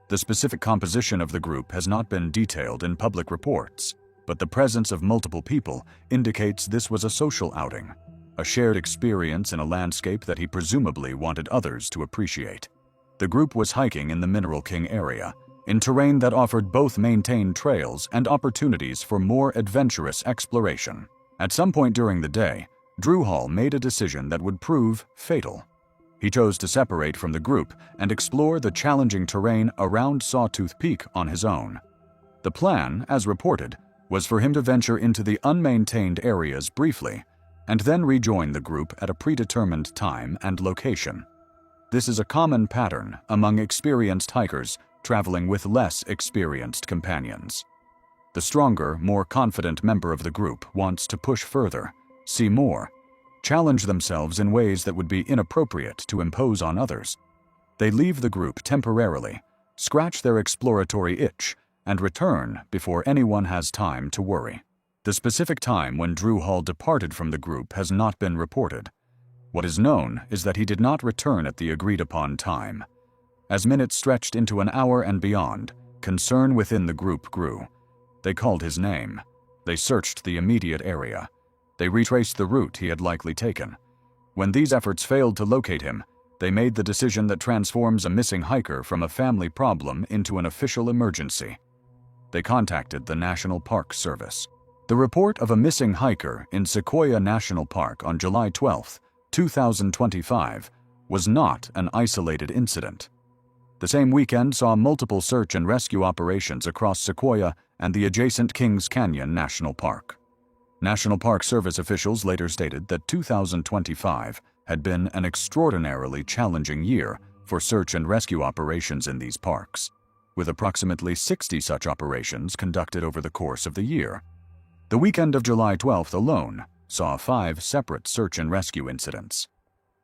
The specific composition of the group has not been detailed in public reports, but the presence of multiple people indicates this was a social outing, a shared experience in a landscape that he presumably wanted others to appreciate. The group was hiking in the Mineral King area, in terrain that offered both maintained trails and opportunities for more adventurous exploration. At some point during the day, Drew Hall made a decision that would prove fatal. He chose to separate from the group and explore the challenging terrain around Sawtooth Peak on his own. The plan, as reported, was for him to venture into the unmaintained areas briefly and then rejoin the group at a predetermined time and location. This is a common pattern among experienced hikers traveling with less experienced companions. The stronger, more confident member of the group wants to push further, see more, challenge themselves in ways that would be inappropriate to impose on others. They leave the group temporarily, scratch their exploratory itch, and return before anyone has time to worry. The specific time when Drew Hall departed from the group has not been reported. What is known is that he did not return at the agreed-upon time. As minutes stretched into an hour and beyond, concern within the group grew. They called his name. They searched the immediate area. They retraced the route he had likely taken. When these efforts failed to locate him, they made the decision that transforms a missing hiker from a family problem into an official emergency. They contacted the National Park Service. The report of a missing hiker in Sequoia National Park on July 12, 2025, was not an isolated incident. The same weekend saw multiple search and rescue operations across Sequoia and the adjacent Kings Canyon National Park. National Park Service officials later stated that 2025 had been an extraordinarily challenging year for search and rescue operations in these parks, with approximately 60 such operations conducted over the course of the year. The weekend of July 12th alone saw 5 separate search and rescue incidents.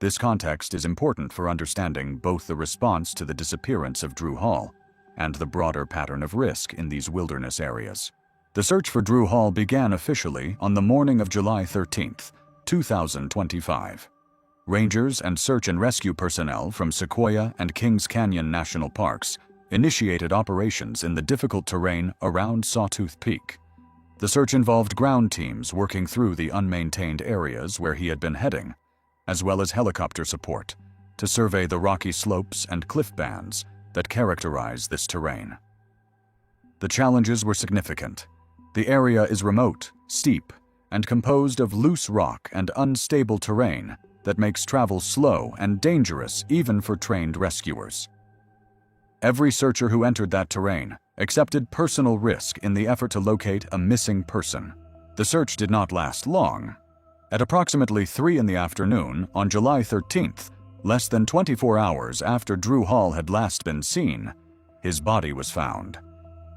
This context is important for understanding both the response to the disappearance of Drew Hall and the broader pattern of risk in these wilderness areas. The search for Drew Hall began officially on the morning of July 13, 2025. Rangers and search and rescue personnel from Sequoia and Kings Canyon National Parks initiated operations in the difficult terrain around Sawtooth Peak. The search involved ground teams working through the unmaintained areas where he had been heading, as well as helicopter support to survey the rocky slopes and cliff bands that characterize this terrain. The challenges were significant. The area is remote, steep, and composed of loose rock and unstable terrain that makes travel slow and dangerous even for trained rescuers. Every searcher who entered that terrain accepted personal risk in the effort to locate a missing person. The search did not last long. At approximately 3 in the afternoon on July 13th, less than 24 hours after Drew Hall had last been seen, his body was found.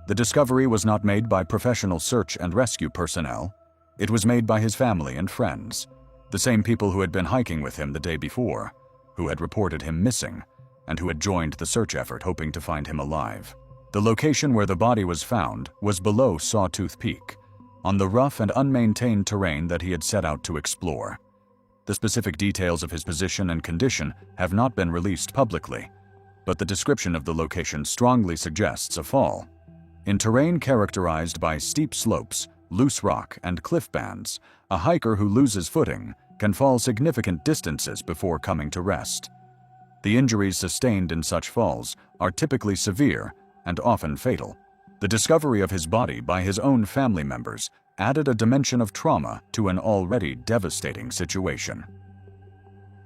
The discovery was not made by professional search and rescue personnel. It was made by his family and friends, the same people who had been hiking with him the day before, who had reported him missing, and who had joined the search effort hoping to find him alive. The location where the body was found was below Sawtooth Peak, on the rough and unmaintained terrain that he had set out to explore. The specific details of his position and condition have not been released publicly, but the description of the location strongly suggests a fall. In terrain characterized by steep slopes, loose rock, and cliff bands, a hiker who loses footing can fall significant distances before coming to rest. The injuries sustained in such falls are typically severe and often fatal. The discovery of his body by his own family members added a dimension of trauma to an already devastating situation.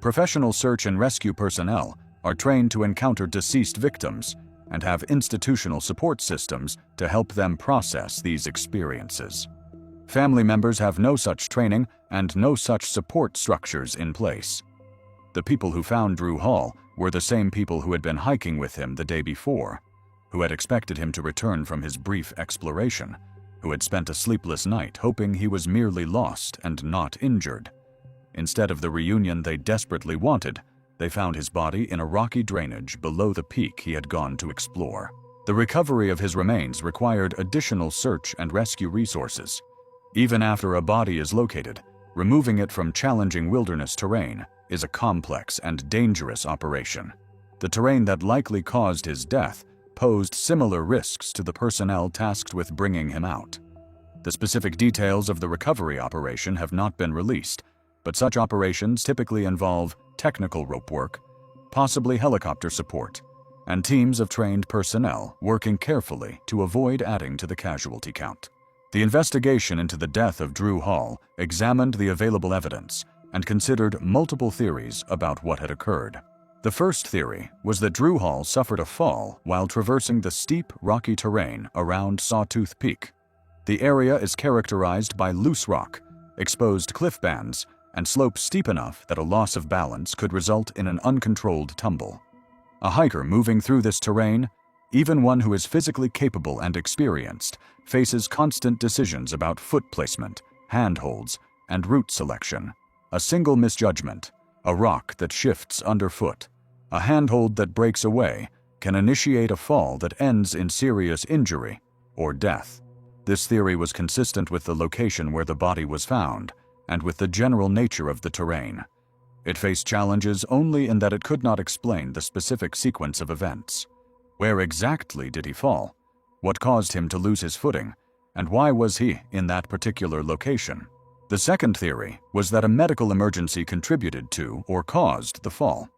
Professional search and rescue personnel are trained to encounter deceased victims and have institutional support systems to help them process these experiences. Family members have no such training and no such support structures in place. The people who found Drew Hall were the same people who had been hiking with him the day before, who had expected him to return from his brief exploration, who had spent a sleepless night hoping he was merely lost and not injured. Instead of the reunion they desperately wanted, they found his body in a rocky drainage below the peak he had gone to explore. The recovery of his remains required additional search and rescue resources. Even after a body is located, removing it from challenging wilderness terrain is a complex and dangerous operation. The terrain that likely caused his death posed similar risks to the personnel tasked with bringing him out. The specific details of the recovery operation have not been released, but such operations typically involve technical rope work, possibly helicopter support, and teams of trained personnel working carefully to avoid adding to the casualty count. The investigation into the death of Drew Hall examined the available evidence and considered multiple theories about what had occurred. The first theory was that Drew Hall suffered a fall while traversing the steep, rocky terrain around Sawtooth Peak. The area is characterized by loose rock, exposed cliff bands, and slopes steep enough that a loss of balance could result in an uncontrolled tumble. A hiker moving through this terrain, even one who is physically capable and experienced, faces constant decisions about foot placement, handholds, and route selection. A single misjudgment, a rock that shifts underfoot, a handhold that breaks away, can initiate a fall that ends in serious injury or death. This theory was consistent with the location where the body was found and with the general nature of the terrain. It faced challenges only in that it could not explain the specific sequence of events. Where exactly did he fall? What caused him to lose his footing? And why was he in that particular location? The second theory was that a medical emergency contributed to or caused the fall.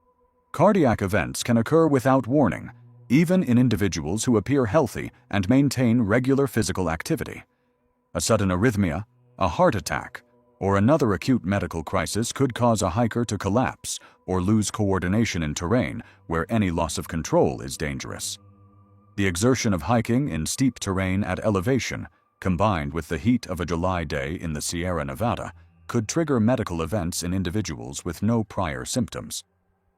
Cardiac events can occur without warning, even in individuals who appear healthy and maintain regular physical activity. A sudden arrhythmia, a heart attack, or another acute medical crisis could cause a hiker to collapse or lose coordination in terrain where any loss of control is dangerous. The exertion of hiking in steep terrain at elevation, combined with the heat of a July day in the Sierra Nevada, could trigger medical events in individuals with no prior symptoms.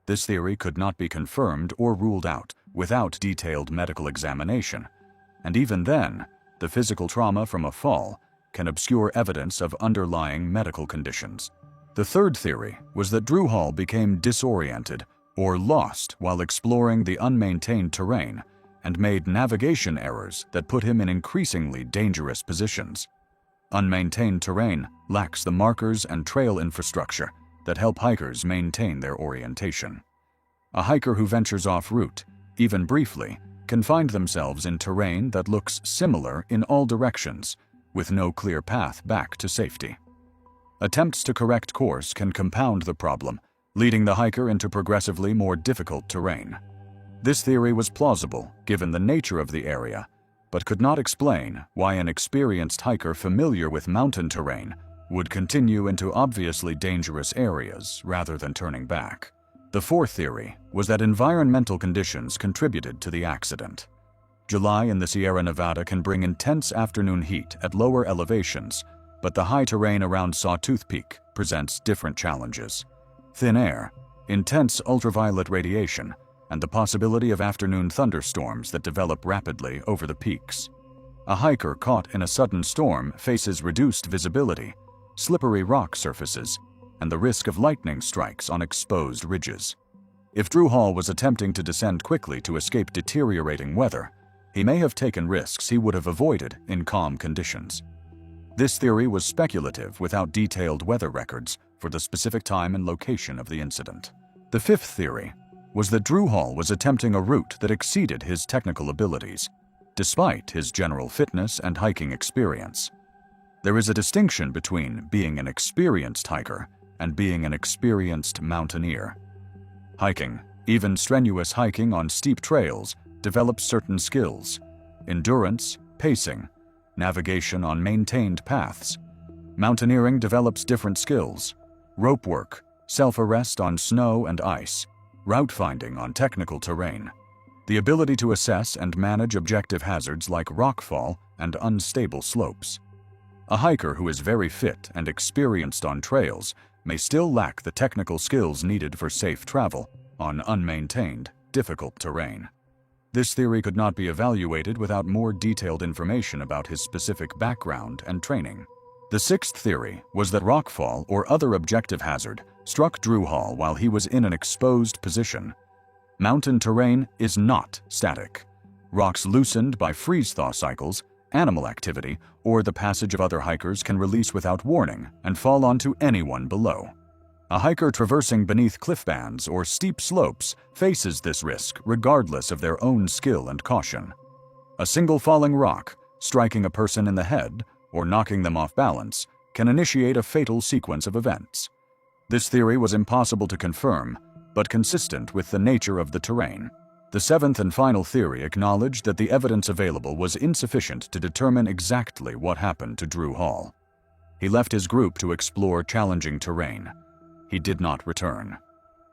This theory could not be confirmed or ruled out without detailed medical examination, and even then, the physical trauma from a fall can obscure evidence of underlying medical conditions. The third theory was that Drew Hall became disoriented or lost while exploring the unmaintained terrain and made navigation errors that put him in increasingly dangerous positions. Unmaintained terrain lacks the markers and trail infrastructure that help hikers maintain their orientation. A hiker who ventures off route, even briefly, can find themselves in terrain that looks similar in all directions, with no clear path back to safety. Attempts to correct course can compound the problem, leading the hiker into progressively more difficult terrain. This theory was plausible given the nature of the area, but could not explain why an experienced hiker familiar with mountain terrain would continue into obviously dangerous areas rather than turning back. The fourth theory was that environmental conditions contributed to the accident. July in the Sierra Nevada can bring intense afternoon heat at lower elevations, but the high terrain around Sawtooth Peak presents different challenges. Thin air, intense ultraviolet radiation, and the possibility of afternoon thunderstorms that develop rapidly over the peaks. A hiker caught in a sudden storm faces reduced visibility, slippery rock surfaces, and the risk of lightning strikes on exposed ridges. If Drew Hall was attempting to descend quickly to escape deteriorating weather, he may have taken risks he would have avoided in calm conditions. This theory was speculative without detailed weather records for the specific time and location of the incident. The fifth theory was that Drew Hall was attempting a route that exceeded his technical abilities, despite his general fitness and hiking experience. There is a distinction between being an experienced hiker and being an experienced mountaineer. Hiking, even strenuous hiking on steep trails, develops certain skills: endurance, pacing, navigation on maintained paths. Mountaineering develops different skills: rope work, self-arrest on snow and ice, route finding on technical terrain, the ability to assess and manage objective hazards like rockfall and unstable slopes. A hiker who is very fit and experienced on trails may still lack the technical skills needed for safe travel on unmaintained, difficult terrain. This theory could not be evaluated without more detailed information about his specific background and training. The sixth theory was that rockfall or other objective hazard struck Drew Hall while he was in an exposed position. Mountain terrain is not static. Rocks loosened by freeze-thaw cycles, animal activity, or the passage of other hikers can release without warning and fall onto anyone below. A hiker traversing beneath cliff bands or steep slopes faces this risk regardless of their own skill and caution. A single falling rock, striking a person in the head or knocking them off balance, can initiate a fatal sequence of events. This theory was impossible to confirm, but consistent with the nature of the terrain. The seventh and final theory acknowledged that the evidence available was insufficient to determine exactly what happened to Drew Hall. He left his group to explore challenging terrain. He did not return.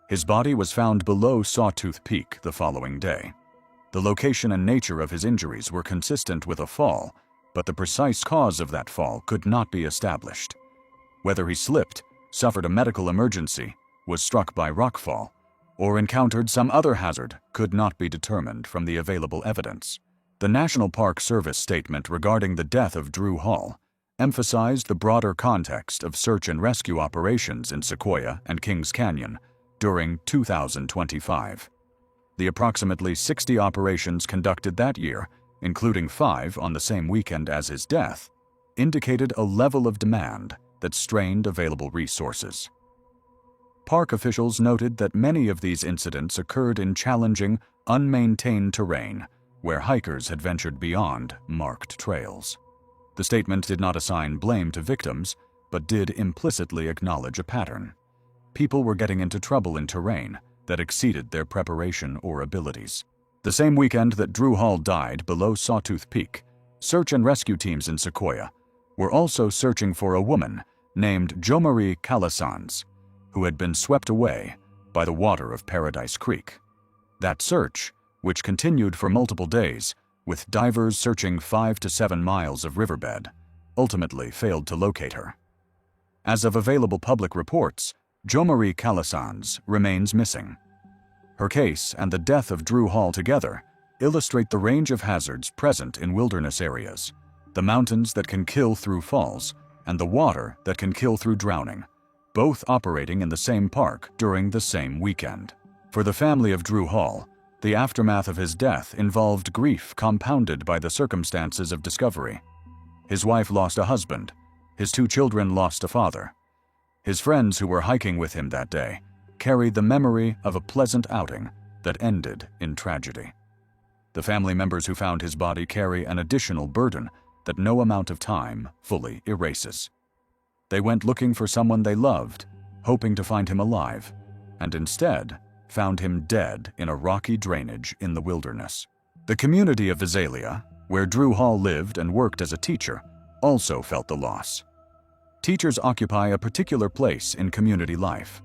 His body was found below Sawtooth Peak the following day. The location and nature of his injuries were consistent with a fall, but the precise cause of that fall could not be established. Whether he slipped, suffered a medical emergency, was struck by rockfall, or encountered some other hazard could not be determined from the available evidence. The National Park Service statement regarding the death of Drew Hall emphasized the broader context of search and rescue operations in Sequoia and Kings Canyon during 2025. The approximately 60 operations conducted that year, including 5 on the same weekend as his death, indicated a level of demand that strained available resources. Park officials noted that many of these incidents occurred in challenging, unmaintained terrain where hikers had ventured beyond marked trails. The statement did not assign blame to victims, but did implicitly acknowledge a pattern. People were getting into trouble in terrain that exceeded their preparation or abilities. The same weekend that Drew Hall died below Sawtooth Peak, search and rescue teams in Sequoia were also searching for a woman named Jo Marie Calasanz, who had been swept away by the water of Paradise Creek. That search, which continued for multiple days, with divers searching 5 to 7 miles of riverbed, ultimately failed to locate her. As of available public reports, Jo Marie Calasanz remains missing. Her case and the death of Drew Hall together illustrate the range of hazards present in wilderness areas, the mountains that can kill through falls, and the water that can kill through drowning, both operating in the same park during the same weekend. For the family of Drew Hall, the aftermath of his death involved grief compounded by the circumstances of discovery. His wife lost a husband. His 2 children lost a father. His friends who were hiking with him that day carried the memory of a pleasant outing that ended in tragedy. The family members who found his body carry an additional burden that no amount of time fully erases. They went looking for someone they loved, hoping to find him alive, and instead found him dead in a rocky drainage in the wilderness. The community of Visalia, where Drew Hall lived and worked as a teacher, also felt the loss. Teachers occupy a particular place in community life.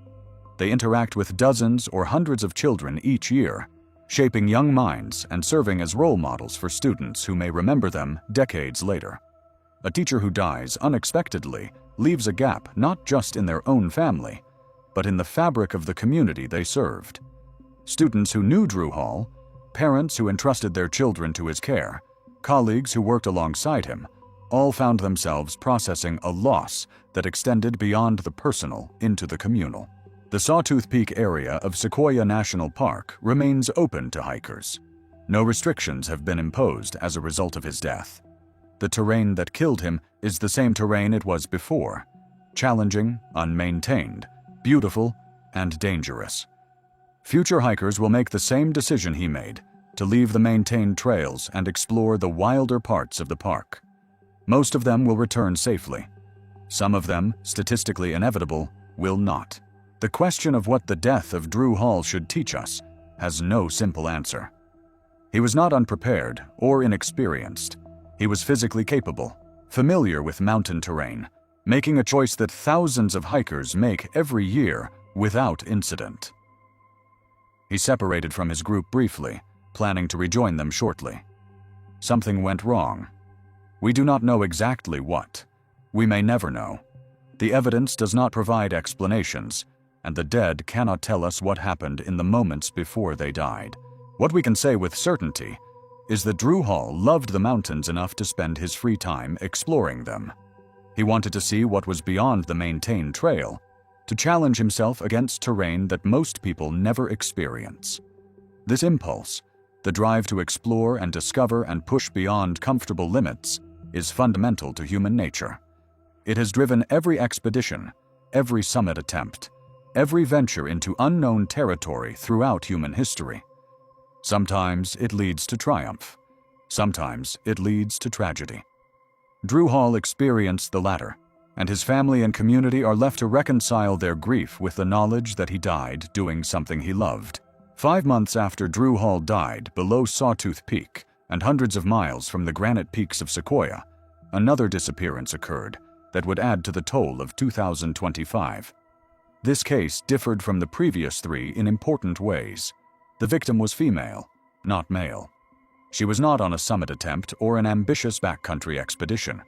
They interact with dozens or hundreds of children each year, shaping young minds and serving as role models for students who may remember them decades later. A teacher who dies unexpectedly leaves a gap not just in their own family, but in the fabric of the community they served. Students who knew Drew Hall, parents who entrusted their children to his care, colleagues who worked alongside him, all found themselves processing a loss that extended beyond the personal into the communal. The Sawtooth Peak area of Sequoia National Park remains open to hikers. No restrictions have been imposed as a result of his death. The terrain that killed him is the same terrain it was before: challenging, unmaintained, beautiful, and dangerous. Future hikers will make the same decision he made, to leave the maintained trails and explore the wilder parts of the park. Most of them will return safely. Some of them, statistically inevitable, will not. The question of what the death of Drew Hall should teach us has no simple answer. He was not unprepared or inexperienced. He was physically capable, familiar with mountain terrain, making a choice that thousands of hikers make every year without incident. He separated from his group briefly, planning to rejoin them shortly. Something went wrong. We do not know exactly what. We may never know. The evidence does not provide explanations, and the dead cannot tell us what happened in the moments before they died. What we can say with certainty is that Drew Hall loved the mountains enough to spend his free time exploring them. He wanted to see what was beyond the maintained trail, to challenge himself against terrain that most people never experience. This impulse, the drive to explore and discover and push beyond comfortable limits, is fundamental to human nature. It has driven every expedition, every summit attempt, every venture into unknown territory throughout human history. Sometimes it leads to triumph. Sometimes it leads to tragedy. Drew Hall experienced the latter, and his family and community are left to reconcile their grief with the knowledge that he died doing something he loved. 5 months after Drew Hall died below Sawtooth Peak and hundreds of miles from the granite peaks of Sequoia, another disappearance occurred that would add to the toll of 2025. This case differed from the previous 3 in important ways. The victim was female, not male. She was not on a summit attempt or an ambitious backcountry expedition.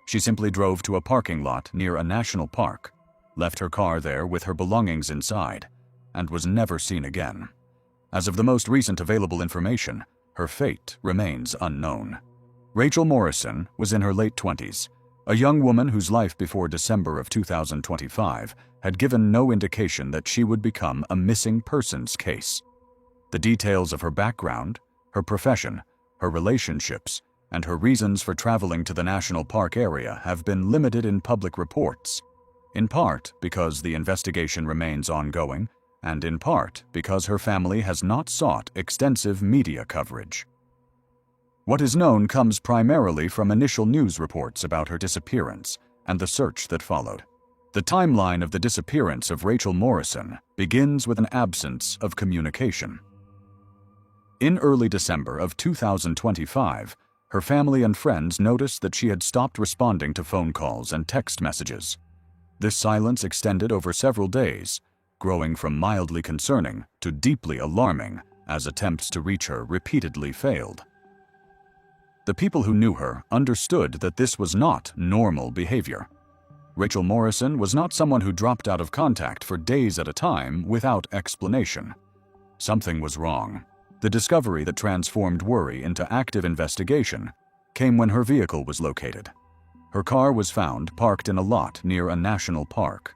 She simply drove to a parking lot near a national park, left her car there with her belongings inside, and was never seen again. As of the most recent available information, her fate remains unknown. Rachel Morrison was in her late 20s, a young woman whose life before December of 2025 had given no indication that she would become a missing persons case. The details of her background, her profession, her relationships, and her reasons for traveling to the national park area have been limited in public reports, in part because the investigation remains ongoing, and in part because her family has not sought extensive media coverage. What is known comes primarily from initial news reports about her disappearance and the search that followed. The timeline of the disappearance of Rachel Morrison begins with an absence of communication. In early December of 2025, her family and friends noticed that she had stopped responding to phone calls and text messages. This silence extended over several days, growing from mildly concerning to deeply alarming as attempts to reach her repeatedly failed. The people who knew her understood that this was not normal behavior. Rachel Morrison was not someone who dropped out of contact for days at a time without explanation. Something was wrong. The discovery that transformed worry into active investigation came when her vehicle was located. Her car was found parked in a lot near a national park.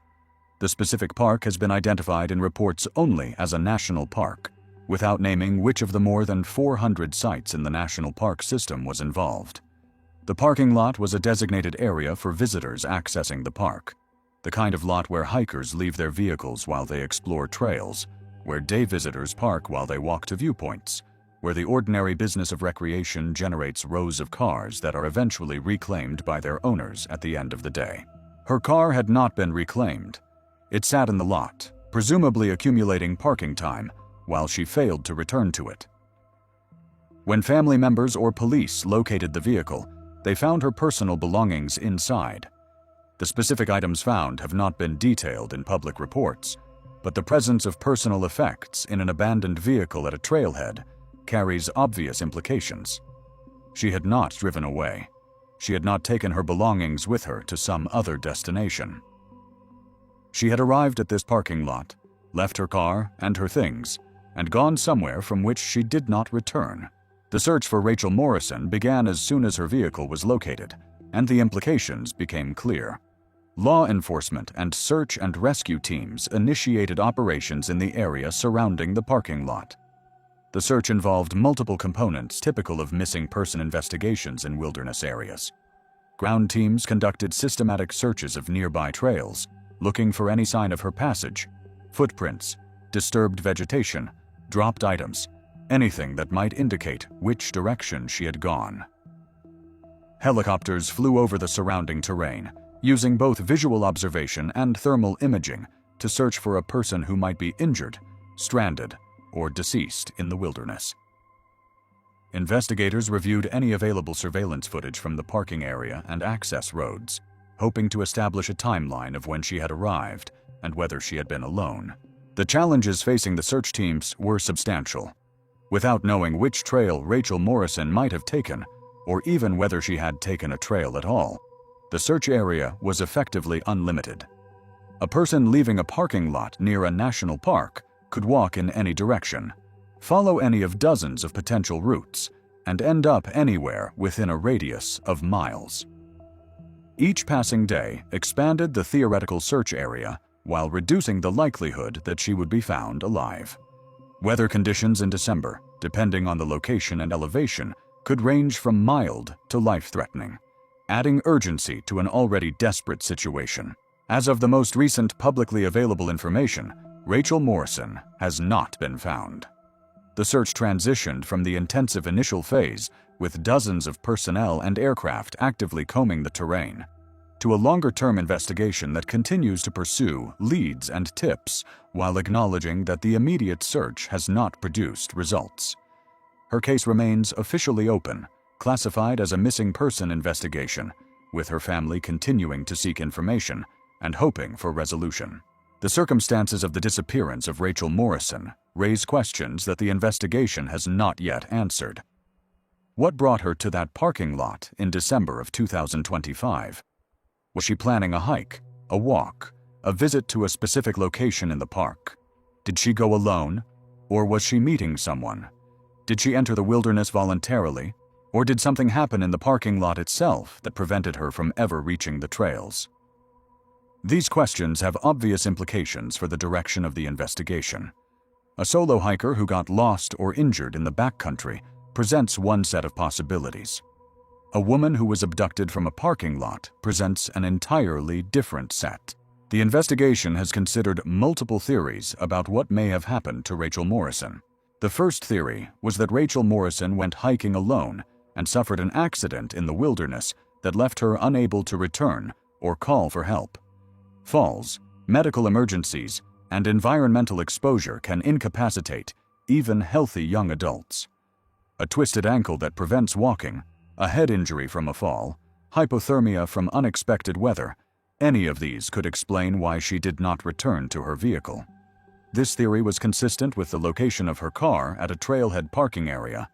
The specific park has been identified in reports only as a national park, without naming which of the more than 400 sites in the national park system was involved. The parking lot was a designated area for visitors accessing the park, the kind of lot where hikers leave their vehicles while they explore trails, where day visitors park while they walk to viewpoints, where the ordinary business of recreation generates rows of cars that are eventually reclaimed by their owners at the end of the day. Her car had not been reclaimed. It sat in the lot, presumably accumulating parking time, while she failed to return to it. When family members or police located the vehicle, they found her personal belongings inside. The specific items found have not been detailed in public reports, but the presence of personal effects in an abandoned vehicle at a trailhead carries obvious implications. She had not driven away. She had not taken her belongings with her to some other destination. She had arrived at this parking lot, left her car and her things, and gone somewhere from which she did not return. The search for Rachel Morrison began as soon as her vehicle was located, and the implications became clear. Law enforcement and search and rescue teams initiated operations in the area surrounding the parking lot. The search involved multiple components typical of missing person investigations in wilderness areas. Ground teams conducted systematic searches of nearby trails, looking for any sign of her passage, footprints, disturbed vegetation, dropped items, anything that might indicate which direction she had gone. Helicopters flew over the surrounding terrain, using both visual observation and thermal imaging to search for a person who might be injured, stranded, or deceased in the wilderness. Investigators reviewed any available surveillance footage from the parking area and access roads, hoping to establish a timeline of when she had arrived and whether she had been alone. The challenges facing the search teams were substantial. Without knowing which trail Rachel Morrison might have taken, or even whether she had taken a trail at all, the search area was effectively unlimited. A person leaving a parking lot near a national park could walk in any direction, follow any of dozens of potential routes, and end up anywhere within a radius of miles. Each passing day expanded the theoretical search area while reducing the likelihood that she would be found alive. Weather conditions in December, depending on the location and elevation, could range from mild to life-threatening, adding urgency to an already desperate situation. As of the most recent publicly available information, Rachel Morrison has not been found. The search transitioned from the intensive initial phase, with dozens of personnel and aircraft actively combing the terrain, to a longer-term investigation that continues to pursue leads and tips while acknowledging that the immediate search has not produced results. Her case remains officially open, classified as a missing person investigation, with her family continuing to seek information and hoping for resolution. The circumstances of the disappearance of Rachel Morrison raise questions that the investigation has not yet answered. What brought her to that parking lot in December of 2025? Was she planning a hike, a walk, a visit to a specific location in the park? Did she go alone, or was she meeting someone? Did she enter the wilderness voluntarily, or did something happen in the parking lot itself that prevented her from ever reaching the trails? These questions have obvious implications for the direction of the investigation. A solo hiker who got lost or injured in the backcountry presents one set of possibilities. A woman who was abducted from a parking lot presents an entirely different set. The investigation has considered multiple theories about what may have happened to Rachel Morrison. The first theory was that Rachel Morrison went hiking alone and suffered an accident in the wilderness that left her unable to return or call for help. Falls, medical emergencies, and environmental exposure can incapacitate even healthy young adults. A twisted ankle that prevents walking, a head injury from a fall, hypothermia from unexpected weather, any of these could explain why she did not return to her vehicle. This theory was consistent with the location of her car at a trailhead parking area,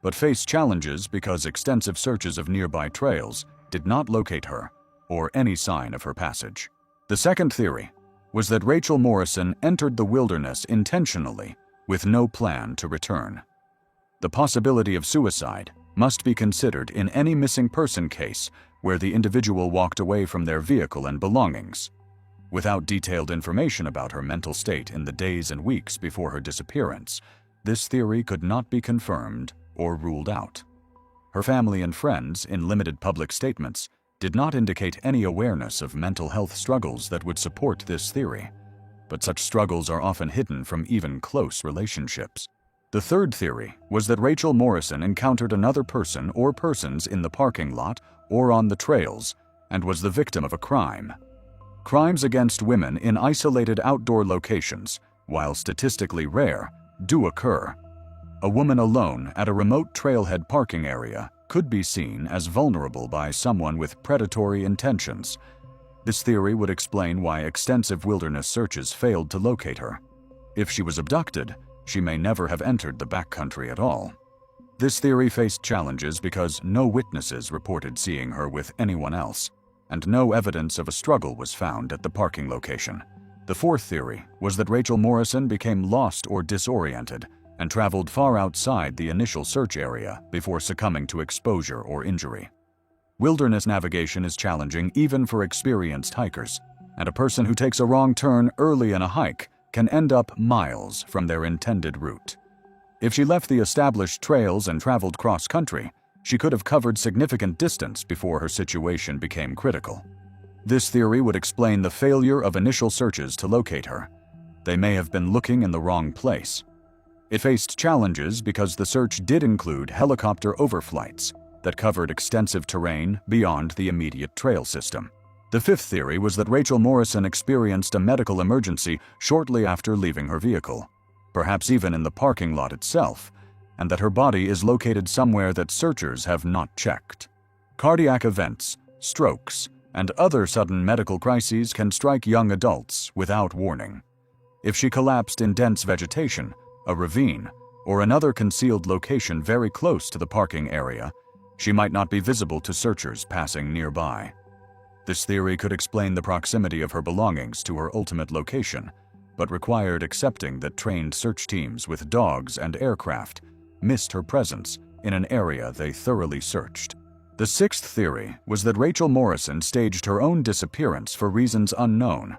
but faced challenges because extensive searches of nearby trails did not locate her or any sign of her passage. The second theory was that Rachel Morrison entered the wilderness intentionally with no plan to return. The possibility of suicide, must be considered in any missing person case where the individual walked away from their vehicle and belongings. Without detailed information about her mental state in the days and weeks before her disappearance, this theory could not be confirmed or ruled out. Her family and friends, in limited public statements, did not indicate any awareness of mental health struggles that would support this theory, but such struggles are often hidden from even close relationships. The third theory was that Rachel Morrison encountered another person or persons in the parking lot or on the trails and was the victim of a crime. Crimes against women in isolated outdoor locations, while statistically rare, do occur. A woman alone at a remote trailhead parking area could be seen as vulnerable by someone with predatory intentions. This theory would explain why extensive wilderness searches failed to locate her. If she was abducted, she may never have entered the backcountry at all. This theory faced challenges because no witnesses reported seeing her with anyone else, and no evidence of a struggle was found at the parking location. The fourth theory was that Rachel Morrison became lost or disoriented and traveled far outside the initial search area before succumbing to exposure or injury. Wilderness navigation is challenging even for experienced hikers, and a person who takes a wrong turn early in a hike can end up miles from their intended route. If she left the established trails and traveled cross-country, she could have covered significant distance before her situation became critical. This theory would explain the failure of initial searches to locate her. They may have been looking in the wrong place. It faced challenges because the search did include helicopter overflights that covered extensive terrain beyond the immediate trail system. The fifth theory was that Rachel Morrison experienced a medical emergency shortly after leaving her vehicle, perhaps even in the parking lot itself, and that her body is located somewhere that searchers have not checked. Cardiac events, strokes, and other sudden medical crises can strike young adults without warning. If she collapsed in dense vegetation, a ravine, or another concealed location very close to the parking area, she might not be visible to searchers passing nearby. This theory could explain the proximity of her belongings to her ultimate location, but required accepting that trained search teams with dogs and aircraft missed her presence in an area they thoroughly searched. The sixth theory was that Rachel Morrison staged her own disappearance for reasons unknown.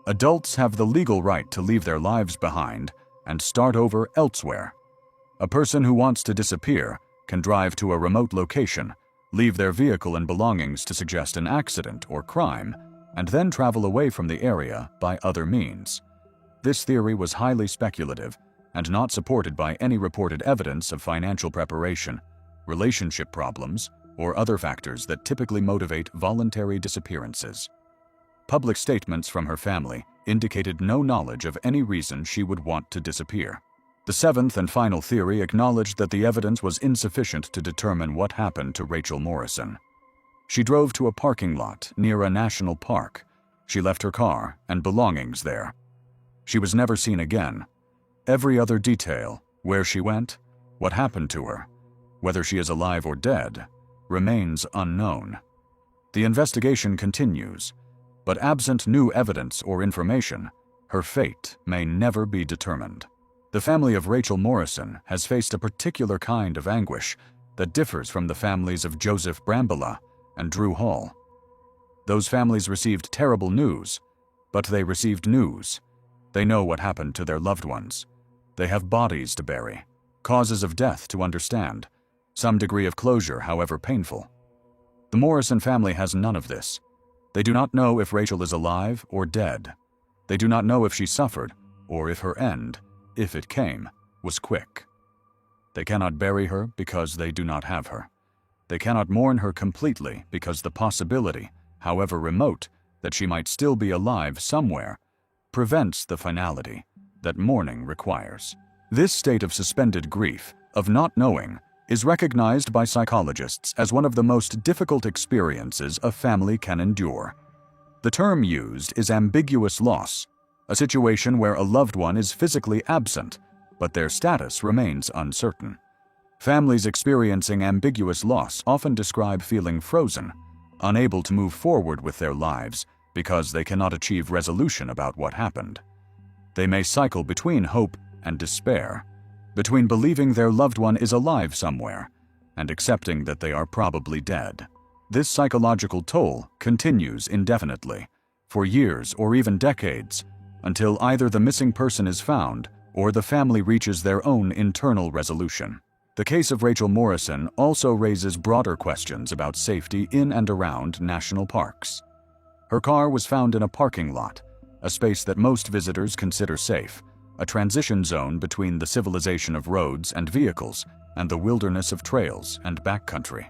Adults have the legal right to leave their lives behind and start over elsewhere. A person who wants to disappear can drive to a remote location, leave their vehicle and belongings to suggest an accident or crime, and then travel away from the area by other means. This theory was highly speculative and not supported by any reported evidence of financial preparation, relationship problems, or other factors that typically motivate voluntary disappearances. Public statements from her family indicated no knowledge of any reason she would want to disappear. The seventh and final theory acknowledged that the evidence was insufficient to determine what happened to Rachel Morrison. She drove to a parking lot near a national park. She left her car and belongings there. She was never seen again. Every other detail, where she went, what happened to her, whether she is alive or dead, remains unknown. The investigation continues, but absent new evidence or information, her fate may never be determined. The family of Rachel Morrison has faced a particular kind of anguish that differs from the families of Joseph Brambilla and Drew Hall. Those families received terrible news, but they received news. They know what happened to their loved ones. They have bodies to bury, causes of death to understand, some degree of closure, however painful. The Morrison family has none of this. They do not know if Rachel is alive or dead. They do not know if she suffered or if her end, if it came, was quick. They cannot bury her because they do not have her. They cannot mourn her completely because the possibility, however remote, that she might still be alive somewhere prevents the finality that mourning requires. This state of suspended grief, of not knowing, is recognized by psychologists as one of the most difficult experiences a family can endure. The term used is ambiguous loss, a situation where a loved one is physically absent, but their status remains uncertain. Families experiencing ambiguous loss often describe feeling frozen, unable to move forward with their lives because they cannot achieve resolution about what happened. They may cycle between hope and despair, between believing their loved one is alive somewhere and accepting that they are probably dead. This psychological toll continues indefinitely, for years or even decades, until either the missing person is found or the family reaches their own internal resolution. The case of Rachel Morrison also raises broader questions about safety in and around national parks. Her car was found in a parking lot, a space that most visitors consider safe, a transition zone between the civilization of roads and vehicles and the wilderness of trails and backcountry.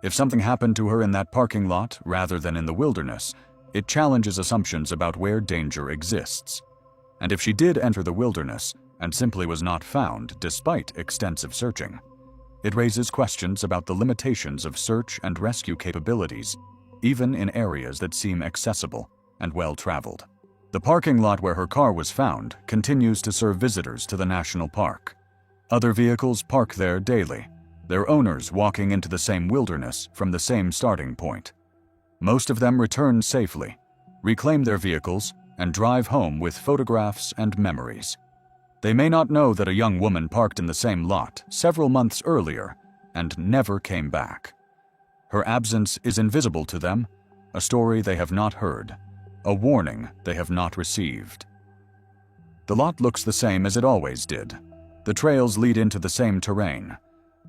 If something happened to her in that parking lot rather than in the wilderness, it challenges assumptions about where danger exists. And if she did enter the wilderness and simply was not found despite extensive searching, it raises questions about the limitations of search and rescue capabilities, even in areas that seem accessible and well-traveled. The parking lot where her car was found continues to serve visitors to the national park. Other vehicles park there daily, their owners walking into the same wilderness from the same starting point. Most of them return safely, reclaim their vehicles, and drive home with photographs and memories. They may not know that a young woman parked in the same lot several months earlier and never came back. Her absence is invisible to them, a story they have not heard, a warning they have not received. The lot looks the same as it always did. The trails lead into the same terrain.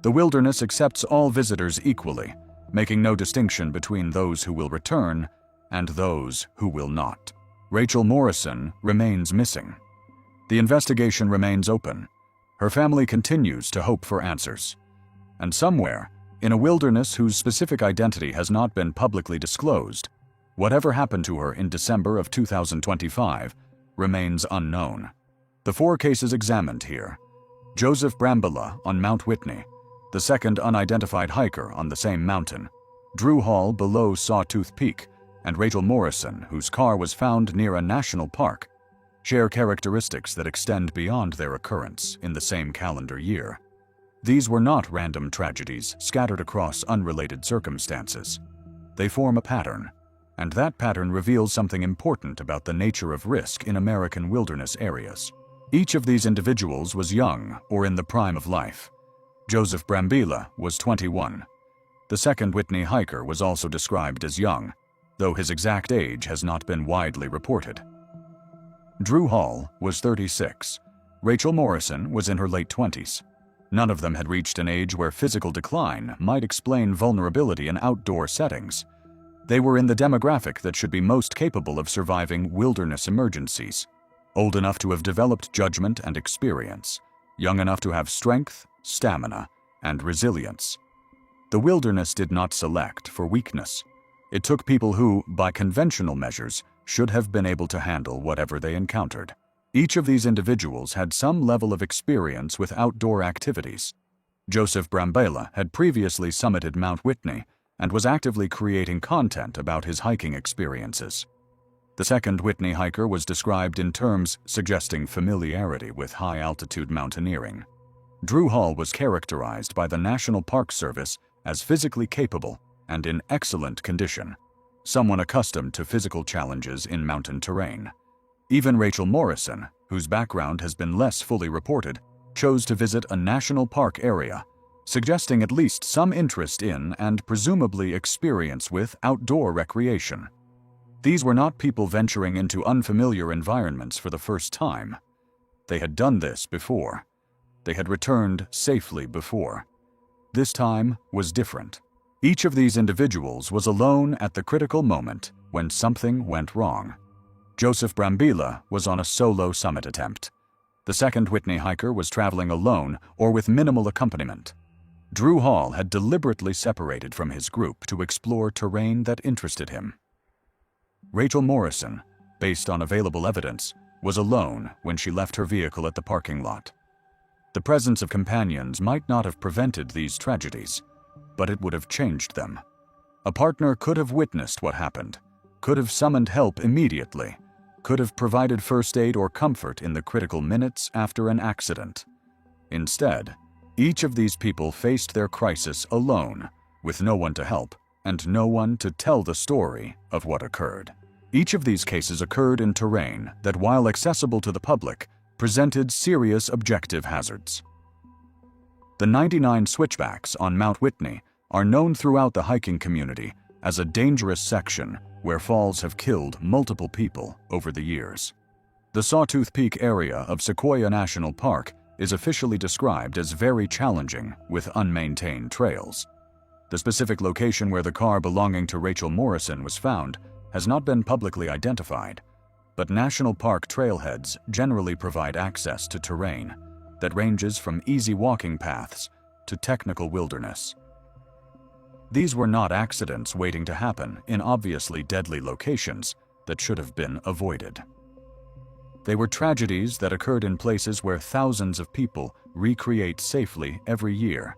The wilderness accepts all visitors equally, making no distinction between those who will return and those who will not. Rachel Morrison remains missing. The investigation remains open. Her family continues to hope for answers. And somewhere, in a wilderness whose specific identity has not been publicly disclosed, whatever happened to her in December of 2025 remains unknown. The 4 cases examined here: Joseph Brambilla on Mount Whitney, the second unidentified hiker on the same mountain, Drew Hall below Sawtooth Peak, and Rachel Morrison, whose car was found near a national park, share characteristics that extend beyond their occurrence in the same calendar year. These were not random tragedies scattered across unrelated circumstances. They form a pattern, and that pattern reveals something important about the nature of risk in American wilderness areas. Each of these individuals was young or in the prime of life. Joseph Brambilla was 21. The second Whitney hiker was also described as young, though his exact age has not been widely reported. Drew Hall was 36. Rachel Morrison was in her late 20s. None of them had reached an age where physical decline might explain vulnerability in outdoor settings. They were in the demographic that should be most capable of surviving wilderness emergencies, old enough to have developed judgment and experience, young enough to have strength, stamina, and resilience. The wilderness did not select for weakness. It took people who, by conventional measures, should have been able to handle whatever they encountered. Each of these individuals had some level of experience with outdoor activities. Joseph Brambilla had previously summited Mount Whitney and was actively creating content about his hiking experiences. The second Whitney hiker was described in terms suggesting familiarity with high-altitude mountaineering. Drew Hall was characterized by the National Park Service as physically capable and in excellent condition, someone accustomed to physical challenges in mountain terrain. Even Rachel Morrison, whose background has been less fully reported, chose to visit a national park area, suggesting at least some interest in and presumably experience with outdoor recreation. These were not people venturing into unfamiliar environments for the first time. They had done this before. They had returned safely before. This time was different. Each of these individuals was alone at the critical moment when something went wrong. Joseph Brambilla was on a solo summit attempt. The second Whitney hiker was traveling alone or with minimal accompaniment. Drew Hall had deliberately separated from his group to explore terrain that interested him. Rachel Morrison, based on available evidence, was alone when she left her vehicle at the parking lot. The presence of companions might not have prevented these tragedies, but it would have changed them. A partner could have witnessed what happened, could have summoned help immediately, could have provided first aid or comfort in the critical minutes after an accident. Instead, each of these people faced their crisis alone, with no one to help and no one to tell the story of what occurred. Each of these cases occurred in terrain that, while accessible to the public, presented serious objective hazards. The 99 switchbacks on Mount Whitney are known throughout the hiking community as a dangerous section where falls have killed multiple people over the years. The Sawtooth Peak area of Sequoia National Park is officially described as very challenging with unmaintained trails. The specific location where the car belonging to Rachel Morrison was found has not been publicly identified, but national park trailheads generally provide access to terrain that ranges from easy walking paths to technical wilderness. These were not accidents waiting to happen in obviously deadly locations that should have been avoided. They were tragedies that occurred in places where thousands of people recreate safely every year,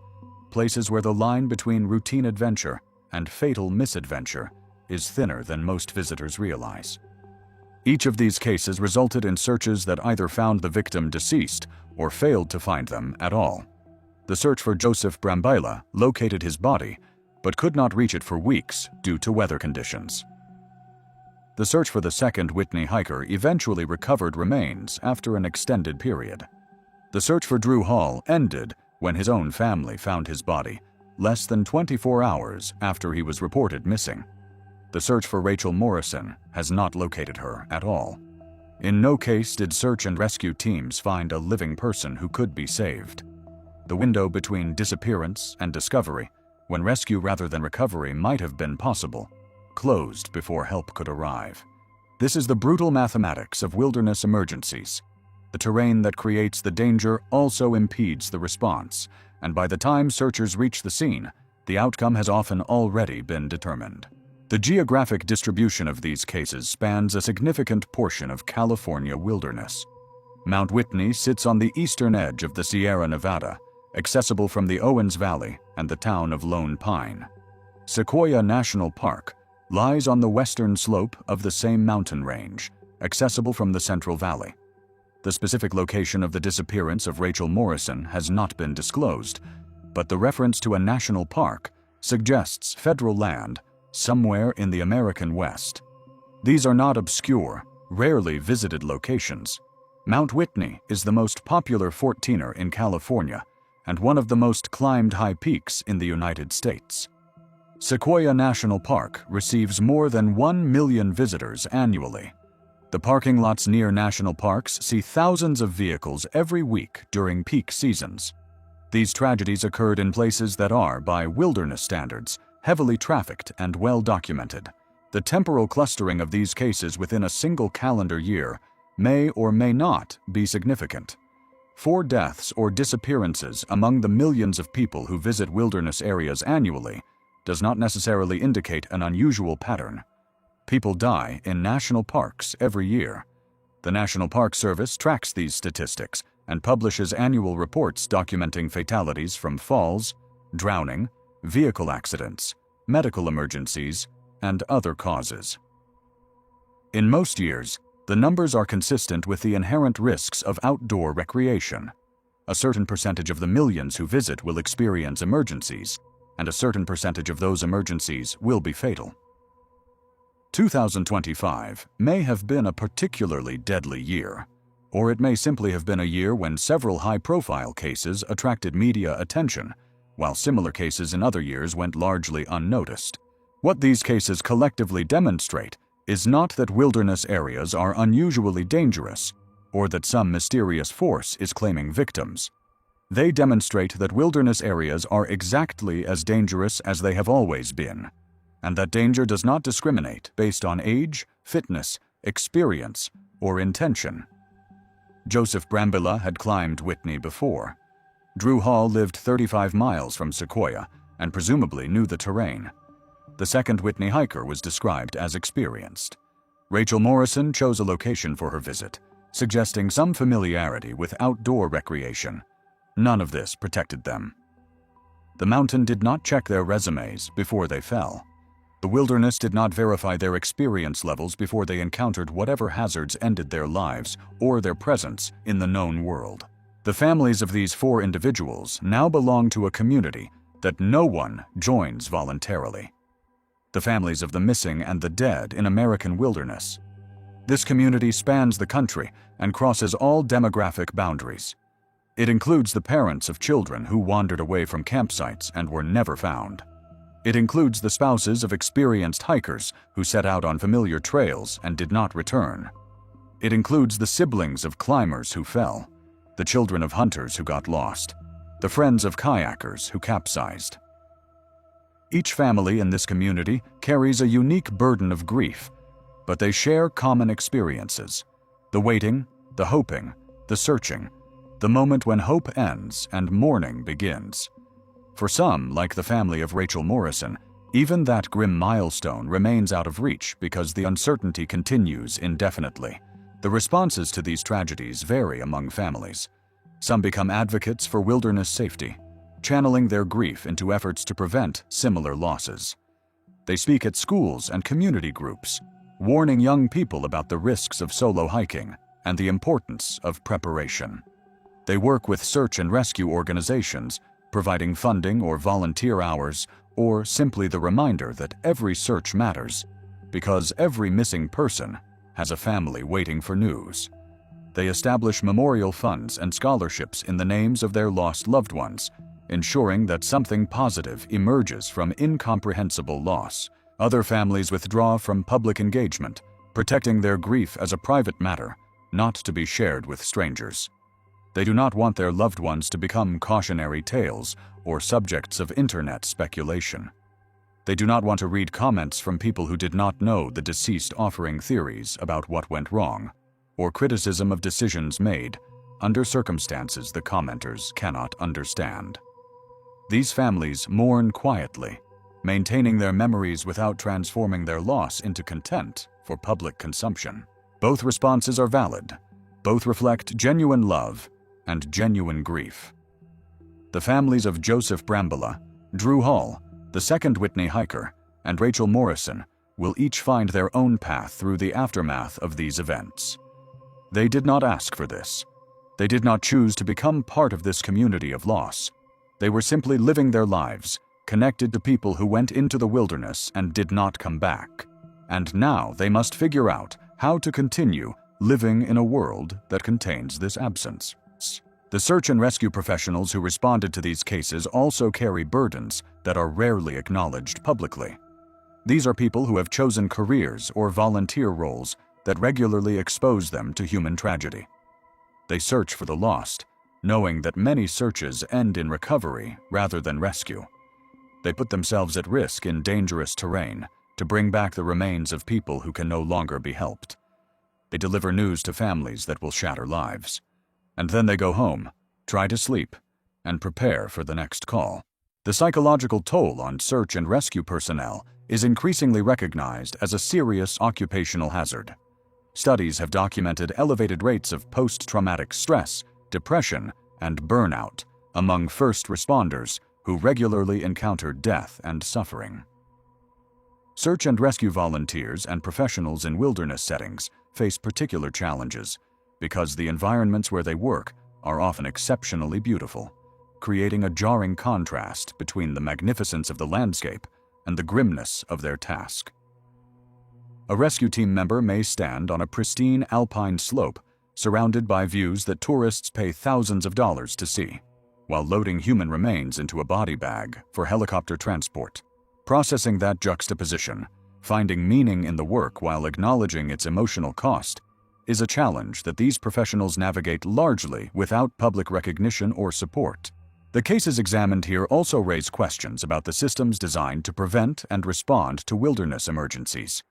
places where the line between routine adventure and fatal misadventure is thinner than most visitors realize. Each of these cases resulted in searches that either found the victim deceased or failed to find them at all. The search for Joseph Brambilla located his body, but could not reach it for weeks due to weather conditions. The search for the second Whitney hiker eventually recovered remains after an extended period. The search for Drew Hall ended when his own family found his body, less than 24 hours after he was reported missing. The search for Rachel Morrison has not located her at all. In no case did search and rescue teams find a living person who could be saved. The window between disappearance and discovery, when rescue rather than recovery might have been possible, closed before help could arrive. This is the brutal mathematics of wilderness emergencies. The terrain that creates the danger also impedes the response, and by the time searchers reach the scene, the outcome has often already been determined. The geographic distribution of these cases spans a significant portion of California wilderness. Mount Whitney sits on the eastern edge of the Sierra Nevada, accessible from the Owens Valley and the town of Lone Pine. Sequoia National Park lies on the western slope of the same mountain range, accessible from the Central Valley. The specific location of the disappearance of Rachel Morrison has not been disclosed, but the reference to a national park suggests federal land somewhere in the American West. These are not obscure, rarely visited locations. Mount Whitney is the most popular 14er in California and one of the most climbed high peaks in the United States. Sequoia National Park receives more than 1 million visitors annually. The parking lots near national parks see thousands of vehicles every week during peak seasons. These tragedies occurred in places that are, by wilderness standards, heavily trafficked and well documented. The temporal clustering of these cases within a single calendar year may or may not be significant. 4 deaths or disappearances among the millions of people who visit wilderness areas annually does not necessarily indicate an unusual pattern. People die in national parks every year. The National Park Service tracks these statistics and publishes annual reports documenting fatalities from falls, drowning, vehicle accidents, medical emergencies, and other causes. In most years, the numbers are consistent with the inherent risks of outdoor recreation. A certain percentage of the millions who visit will experience emergencies, and a certain percentage of those emergencies will be fatal. 2025 may have been a particularly deadly year, or it may simply have been a year when several high-profile cases attracted media attention, while similar cases in other years went largely unnoticed. What these cases collectively demonstrate is not that wilderness areas are unusually dangerous, or that some mysterious force is claiming victims. They demonstrate that wilderness areas are exactly as dangerous as they have always been, and that danger does not discriminate based on age, fitness, experience, or intention. Joseph Brambilla had climbed Whitney before. Drew Hall lived 35 miles from Sequoia and presumably knew the terrain. The second Whitney hiker was described as experienced. Rachel Morrison chose a location for her visit, suggesting some familiarity with outdoor recreation. None of this protected them. The mountain did not check their resumes before they fell. The wilderness did not verify their experience levels before they encountered whatever hazards ended their lives or their presence in the known world. The families of these 4 individuals now belong to a community that no one joins voluntarily. The families of the missing and the dead in American wilderness. This community spans the country and crosses all demographic boundaries. It includes the parents of children who wandered away from campsites and were never found. It includes the spouses of experienced hikers who set out on familiar trails and did not return. It includes the siblings of climbers who fell, the children of hunters who got lost, the friends of kayakers who capsized. Each family in this community carries a unique burden of grief, but they share common experiences: the waiting, the hoping, the searching, the moment when hope ends and mourning begins. For some, like the family of Rachel Morrison, even that grim milestone remains out of reach because the uncertainty continues indefinitely. The responses to these tragedies vary among families. Some become advocates for wilderness safety, channeling their grief into efforts to prevent similar losses. They speak at schools and community groups, warning young people about the risks of solo hiking and the importance of preparation. They work with search and rescue organizations, providing funding or volunteer hours, or simply the reminder that every search matters, because every missing person has a family waiting for news. They establish memorial funds and scholarships in the names of their lost loved ones, ensuring that something positive emerges from incomprehensible loss. Other families withdraw from public engagement, protecting their grief as a private matter, not to be shared with strangers. They do not want their loved ones to become cautionary tales or subjects of internet speculation. They do not want to read comments from people who did not know the deceased offering theories about what went wrong, or criticism of decisions made under circumstances the commenters cannot understand. These families mourn quietly, maintaining their memories without transforming their loss into content for public consumption. Both responses are valid. Both reflect genuine love and genuine grief. The families of Joseph Brambola, Drew Hall, the second Whitney hiker, and Rachel Morrison will each find their own path through the aftermath of these events. They did not ask for this. They did not choose to become part of this community of loss. They were simply living their lives, connected to people who went into the wilderness and did not come back. And now they must figure out how to continue living in a world that contains this absence. The search and rescue professionals who responded to these cases also carry burdens that are rarely acknowledged publicly. These are people who have chosen careers or volunteer roles that regularly expose them to human tragedy. They search for the lost, knowing that many searches end in recovery rather than rescue. They put themselves at risk in dangerous terrain to bring back the remains of people who can no longer be helped. They deliver news to families that will shatter lives. And then they go home, try to sleep, and prepare for the next call. The psychological toll on search and rescue personnel is increasingly recognized as a serious occupational hazard. Studies have documented elevated rates of post-traumatic stress, depression, and burnout among first responders who regularly encounter death and suffering. Search and rescue volunteers and professionals in wilderness settings face particular challenges because the environments where they work are often exceptionally beautiful, creating a jarring contrast between the magnificence of the landscape and the grimness of their task. A rescue team member may stand on a pristine alpine slope surrounded by views that tourists pay thousands of dollars to see, while loading human remains into a body bag for helicopter transport. Processing that juxtaposition, finding meaning in the work while acknowledging its emotional cost, is a challenge that these professionals navigate largely without public recognition or support. The cases examined here also raise questions about the systems designed to prevent and respond to wilderness emergencies.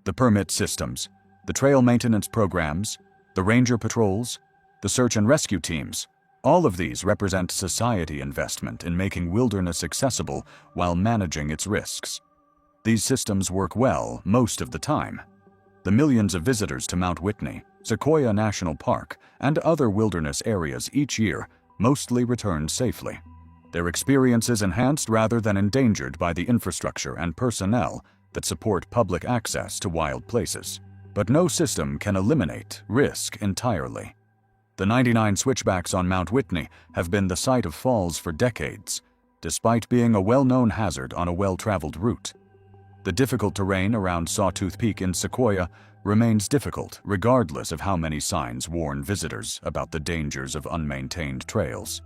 The permit systems, the trail maintenance programs, the ranger patrols, the search and rescue teams, all of these represent society investment in making wilderness accessible while managing its risks. These systems work well most of the time. The millions of visitors to Mount Whitney, Sequoia National Park, and other wilderness areas each year mostly return safely, their experiences enhanced rather than endangered by the infrastructure and personnel that support public access to wild places. But no system can eliminate risk entirely. The 99 switchbacks on Mount Whitney have been the site of falls for decades, despite being a well-known hazard on a well-traveled route. The difficult terrain around Sawtooth Peak in Sequoia remains difficult regardless of how many signs warn visitors about the dangers of unmaintained trails.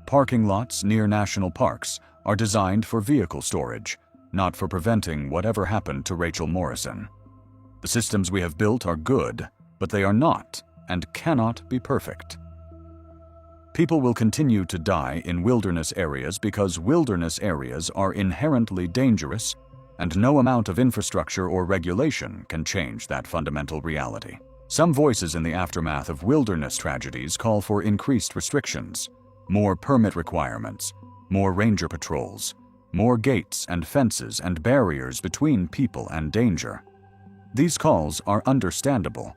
Parking lots near national parks are designed for vehicle storage, not for preventing whatever happened to Rachel Morrison. The systems we have built are good, but they are not and cannot be perfect. People will continue to die in wilderness areas because wilderness areas are inherently dangerous, and no amount of infrastructure or regulation can change that fundamental reality. Some voices in the aftermath of wilderness tragedies call for increased restrictions, more permit requirements, more ranger patrols, more gates and fences and barriers between people and danger. These calls are understandable.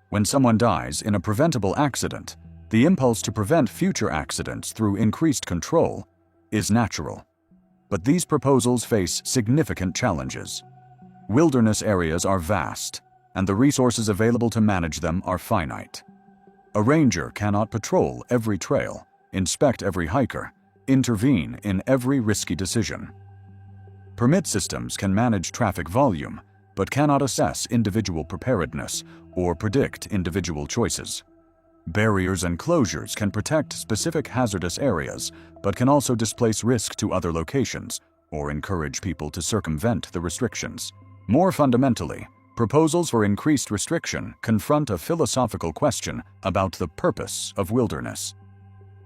When someone dies in a preventable accident, the impulse to prevent future accidents through increased control is natural. But these proposals face significant challenges. Wilderness areas are vast, and the resources available to manage them are finite. A ranger cannot patrol every trail, inspect every hiker, intervene in every risky decision. Permit systems can manage traffic volume, but cannot assess individual preparedness or predict individual choices. Barriers and closures can protect specific hazardous areas, but can also displace risk to other locations or encourage people to circumvent the restrictions. More fundamentally, proposals for increased restriction confront a philosophical question about the purpose of wilderness.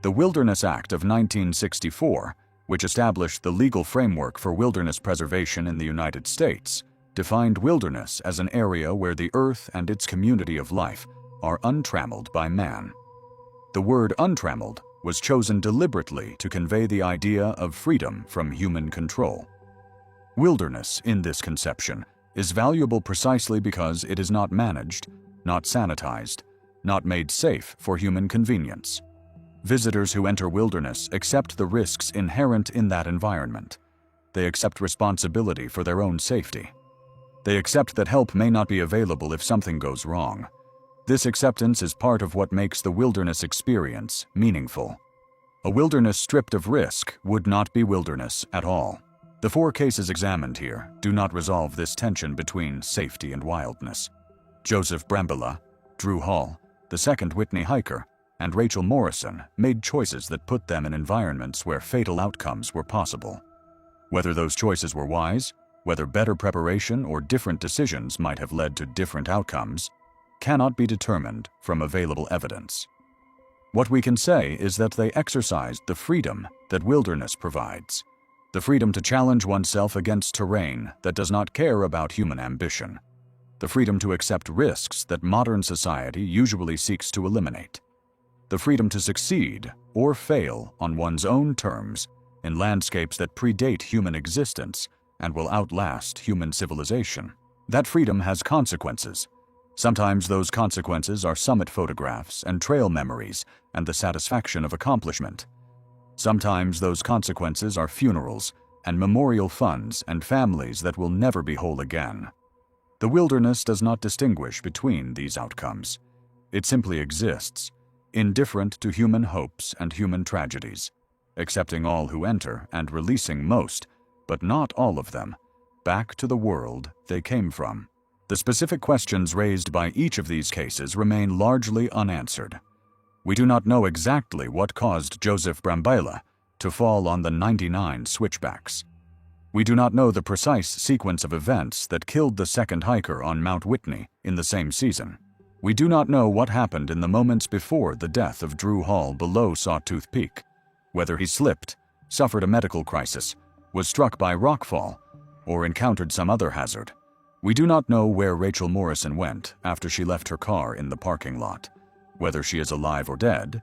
The Wilderness Act of 1964, which established the legal framework for wilderness preservation in the United States, defined wilderness as an area where the earth and its community of life are untrammeled by man. The word untrammeled was chosen deliberately to convey the idea of freedom from human control. Wilderness, in this conception, is valuable precisely because it is not managed, not sanitized, not made safe for human convenience. Visitors who enter wilderness accept the risks inherent in that environment. They accept responsibility for their own safety. They accept that help may not be available if something goes wrong. This acceptance is part of what makes the wilderness experience meaningful. A wilderness stripped of risk would not be wilderness at all. The 4 cases examined here do not resolve this tension between safety and wildness. Joseph Brambilla, Drew Hall, the second Whitney hiker, and Rachel Morrison made choices that put them in environments where fatal outcomes were possible. Whether those choices were wise, whether better preparation or different decisions might have led to different outcomes, cannot be determined from available evidence. What we can say is that they exercised the freedom that wilderness provides, the freedom to challenge oneself against terrain that does not care about human ambition, the freedom to accept risks that modern society usually seeks to eliminate, the freedom to succeed or fail on one's own terms in landscapes that predate human existence and will outlast human civilization. That freedom has consequences. Sometimes those consequences are summit photographs and trail memories and the satisfaction of accomplishment. Sometimes those consequences are funerals and memorial funds and families that will never be whole again. The wilderness does not distinguish between these outcomes. It simply exists, indifferent to human hopes and human tragedies, accepting all who enter and releasing most, but not all of them, back to the world they came from. The specific questions raised by each of these cases remain largely unanswered. We do not know exactly what caused Joseph Brambilla to fall on the 99 switchbacks. We do not know the precise sequence of events that killed the second hiker on Mount Whitney in the same season. We do not know what happened in the moments before the death of Drew Hall below Sawtooth Peak, whether he slipped, suffered a medical crisis, was struck by rockfall, or encountered some other hazard. We do not know where Rachel Morrison went after she left her car in the parking lot, whether she is alive or dead,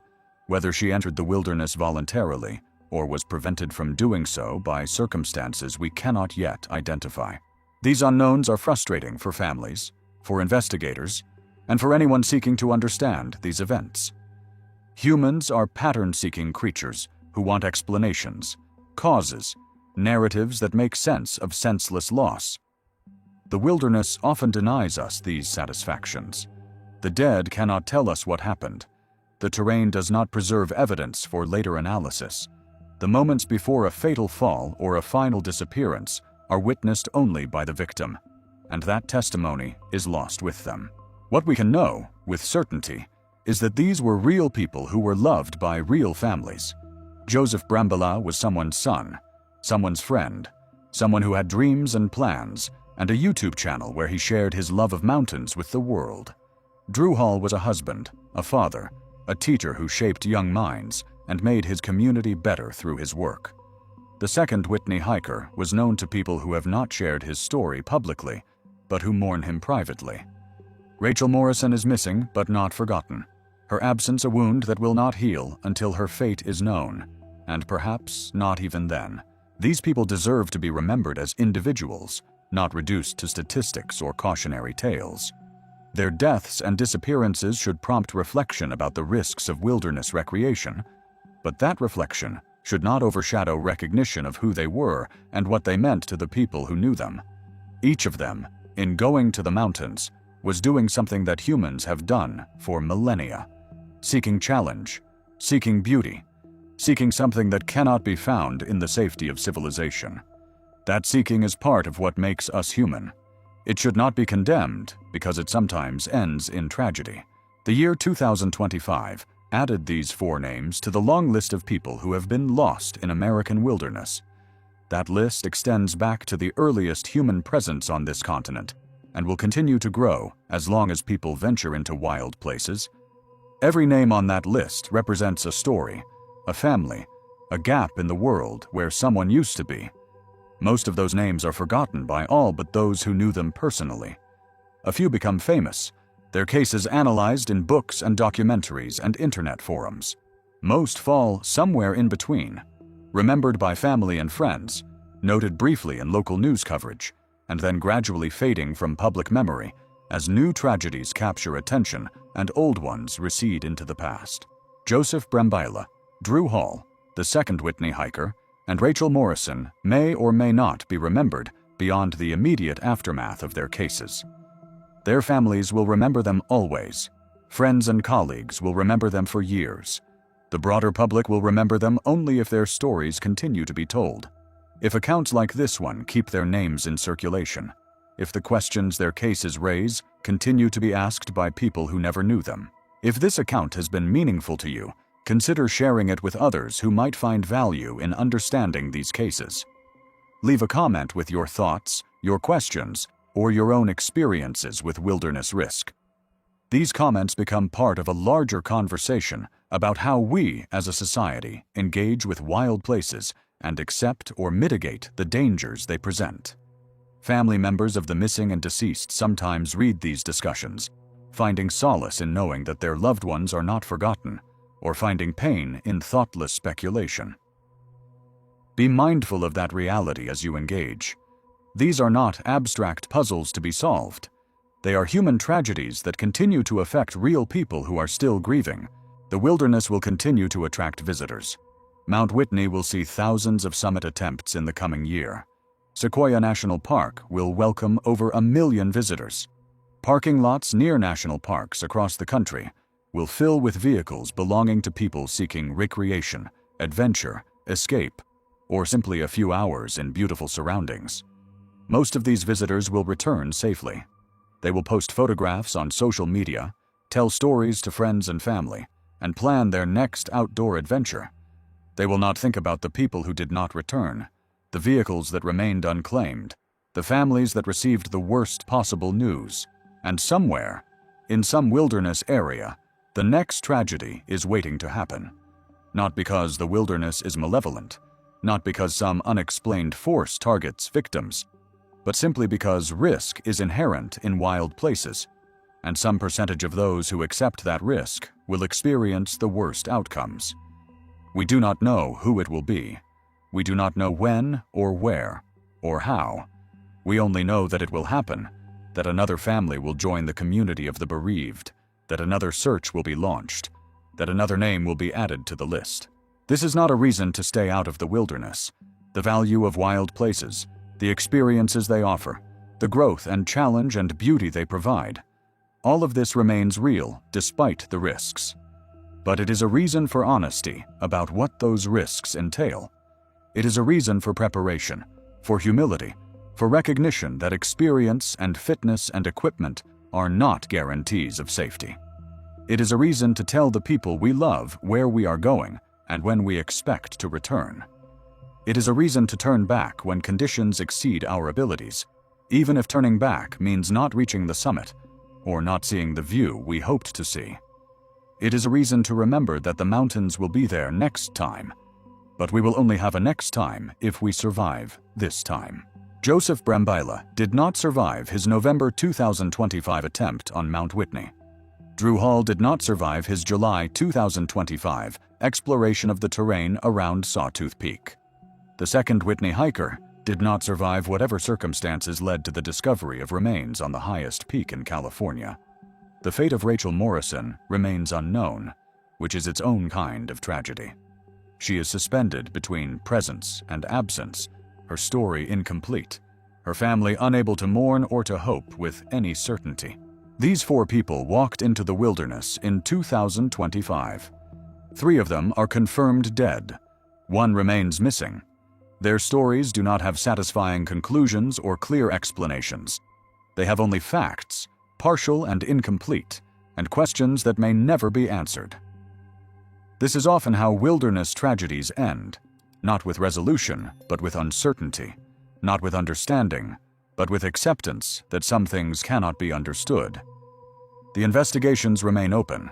whether she entered the wilderness voluntarily or was prevented from doing so by circumstances we cannot yet identify. These unknowns are frustrating for families, for investigators, and for anyone seeking to understand these events. Humans are pattern-seeking creatures who want explanations, causes, narratives that make sense of senseless loss. The wilderness often denies us these satisfactions. The dead cannot tell us what happened. The terrain does not preserve evidence for later analysis. The moments before a fatal fall or a final disappearance are witnessed only by the victim. and that testimony is lost with them. What we can know, with certainty, is that these were real people who were loved by real families. Joseph Brambilla was someone's son, someone's friend, someone who had dreams and plans, and a YouTube channel where he shared his love of mountains with the world. Drew Hall was a husband, a father, a teacher who shaped young minds and made his community better through his work. The second Whitney hiker was known to people who have not shared his story publicly, but who mourn him privately. Rachel Morrison is missing but not forgotten. Her absence a wound that will not heal until her fate is known, and perhaps not even then. These people deserve to be remembered as individuals, not reduced to statistics or cautionary tales. Their deaths and disappearances should prompt reflection about the risks of wilderness recreation, but that reflection should not overshadow recognition of who they were and what they meant to the people who knew them. Each of them, in going to the mountains, was doing something that humans have done for millennia. Seeking challenge, seeking beauty, seeking something that cannot be found in the safety of civilization. That seeking is part of what makes us human. It should not be condemned because it sometimes ends in tragedy. The year 2025 added these 4 names to the long list of people who have been lost in American wilderness. That list extends back to the earliest human presence on this continent and will continue to grow as long as people venture into wild places. Every name on that list represents a story, a family, a gap in the world where someone used to be. Most of those names are forgotten by all but those who knew them personally. A few become famous, their cases analyzed in books and documentaries and internet forums. Most fall somewhere in between, remembered by family and friends, noted briefly in local news coverage, and then gradually fading from public memory as new tragedies capture attention and old ones recede into the past. Joseph Brambilla, Drew Hall, the second Whitney hiker, and Rachel Morrison may or may not be remembered beyond the immediate aftermath of their cases. Their families will remember them always. Friends and colleagues will remember them for years. The broader public will remember them only if their stories continue to be told. If accounts like this one keep their names in circulation. If the questions their cases raise continue to be asked by people who never knew them. If this account has been meaningful to you, consider sharing it with others who might find value in understanding these cases. Leave a comment with your thoughts, your questions, or your own experiences with wilderness risk. These comments become part of a larger conversation about how we, as a society, engage with wild places and accept or mitigate the dangers they present. Family members of the missing and deceased sometimes read these discussions, finding solace in knowing that their loved ones are not forgotten, or finding pain in thoughtless speculation. Be mindful of that reality as you engage. These are not abstract puzzles to be solved. They are human tragedies that continue to affect real people who are still grieving. The wilderness will continue to attract visitors. Mount Whitney will see thousands of summit attempts in the coming year. Sequoia National Park will welcome over 1 million visitors. Parking lots near national parks across the country will fill with vehicles belonging to people seeking recreation, adventure, escape, or simply a few hours in beautiful surroundings. Most of these visitors will return safely. They will post photographs on social media, tell stories to friends and family, and plan their next outdoor adventure. They will not think about the people who did not return, the vehicles that remained unclaimed, the families that received the worst possible news, and somewhere, in some wilderness area, the next tragedy is waiting to happen. Not because the wilderness is malevolent, not because some unexplained force targets victims, but simply because risk is inherent in wild places, and some percentage of those who accept that risk will experience the worst outcomes. We do not know who it will be. We do not know when or where or how. We only know that it will happen, that another family will join the community of the bereaved, that another search will be launched, that another name will be added to the list. This is not a reason to stay out of the wilderness. The value of wild places, the experiences they offer, the growth and challenge and beauty they provide, all of this remains real despite the risks. But it is a reason for honesty about what those risks entail. It is a reason for preparation, for humility, for recognition that experience and fitness and equipment are not guarantees of safety. It is a reason to tell the people we love where we are going and when we expect to return. It is a reason to turn back when conditions exceed our abilities, even if turning back means not reaching the summit or not seeing the view we hoped to see. It is a reason to remember that the mountains will be there next time, but we will only have a next time if we survive this time. Joseph Brambilla did not survive his November 2025 attempt on Mount Whitney. Drew Hall did not survive his July 2025 exploration of the terrain around Sawtooth Peak. The second Whitney hiker did not survive whatever circumstances led to the discovery of remains on the highest peak in California. The fate of Rachel Morrison remains unknown, which is its own kind of tragedy. She is suspended between presence and absence, her story incomplete, her family unable to mourn or to hope with any certainty. These 4 people walked into the wilderness in 2025. 3 of them are confirmed dead. 1 remains missing. Their stories do not have satisfying conclusions or clear explanations. They have only facts, partial and incomplete, and questions that may never be answered. This is often how wilderness tragedies end, not with resolution, but with uncertainty, not with understanding, but with acceptance that some things cannot be understood. The investigations remain open,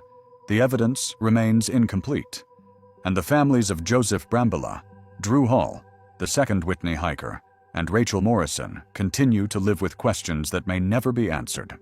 the evidence remains incomplete, and the families of Joseph Brambilla, Drew Hall, the second Whitney hiker, and Rachel Morrison continue to live with questions that may never be answered.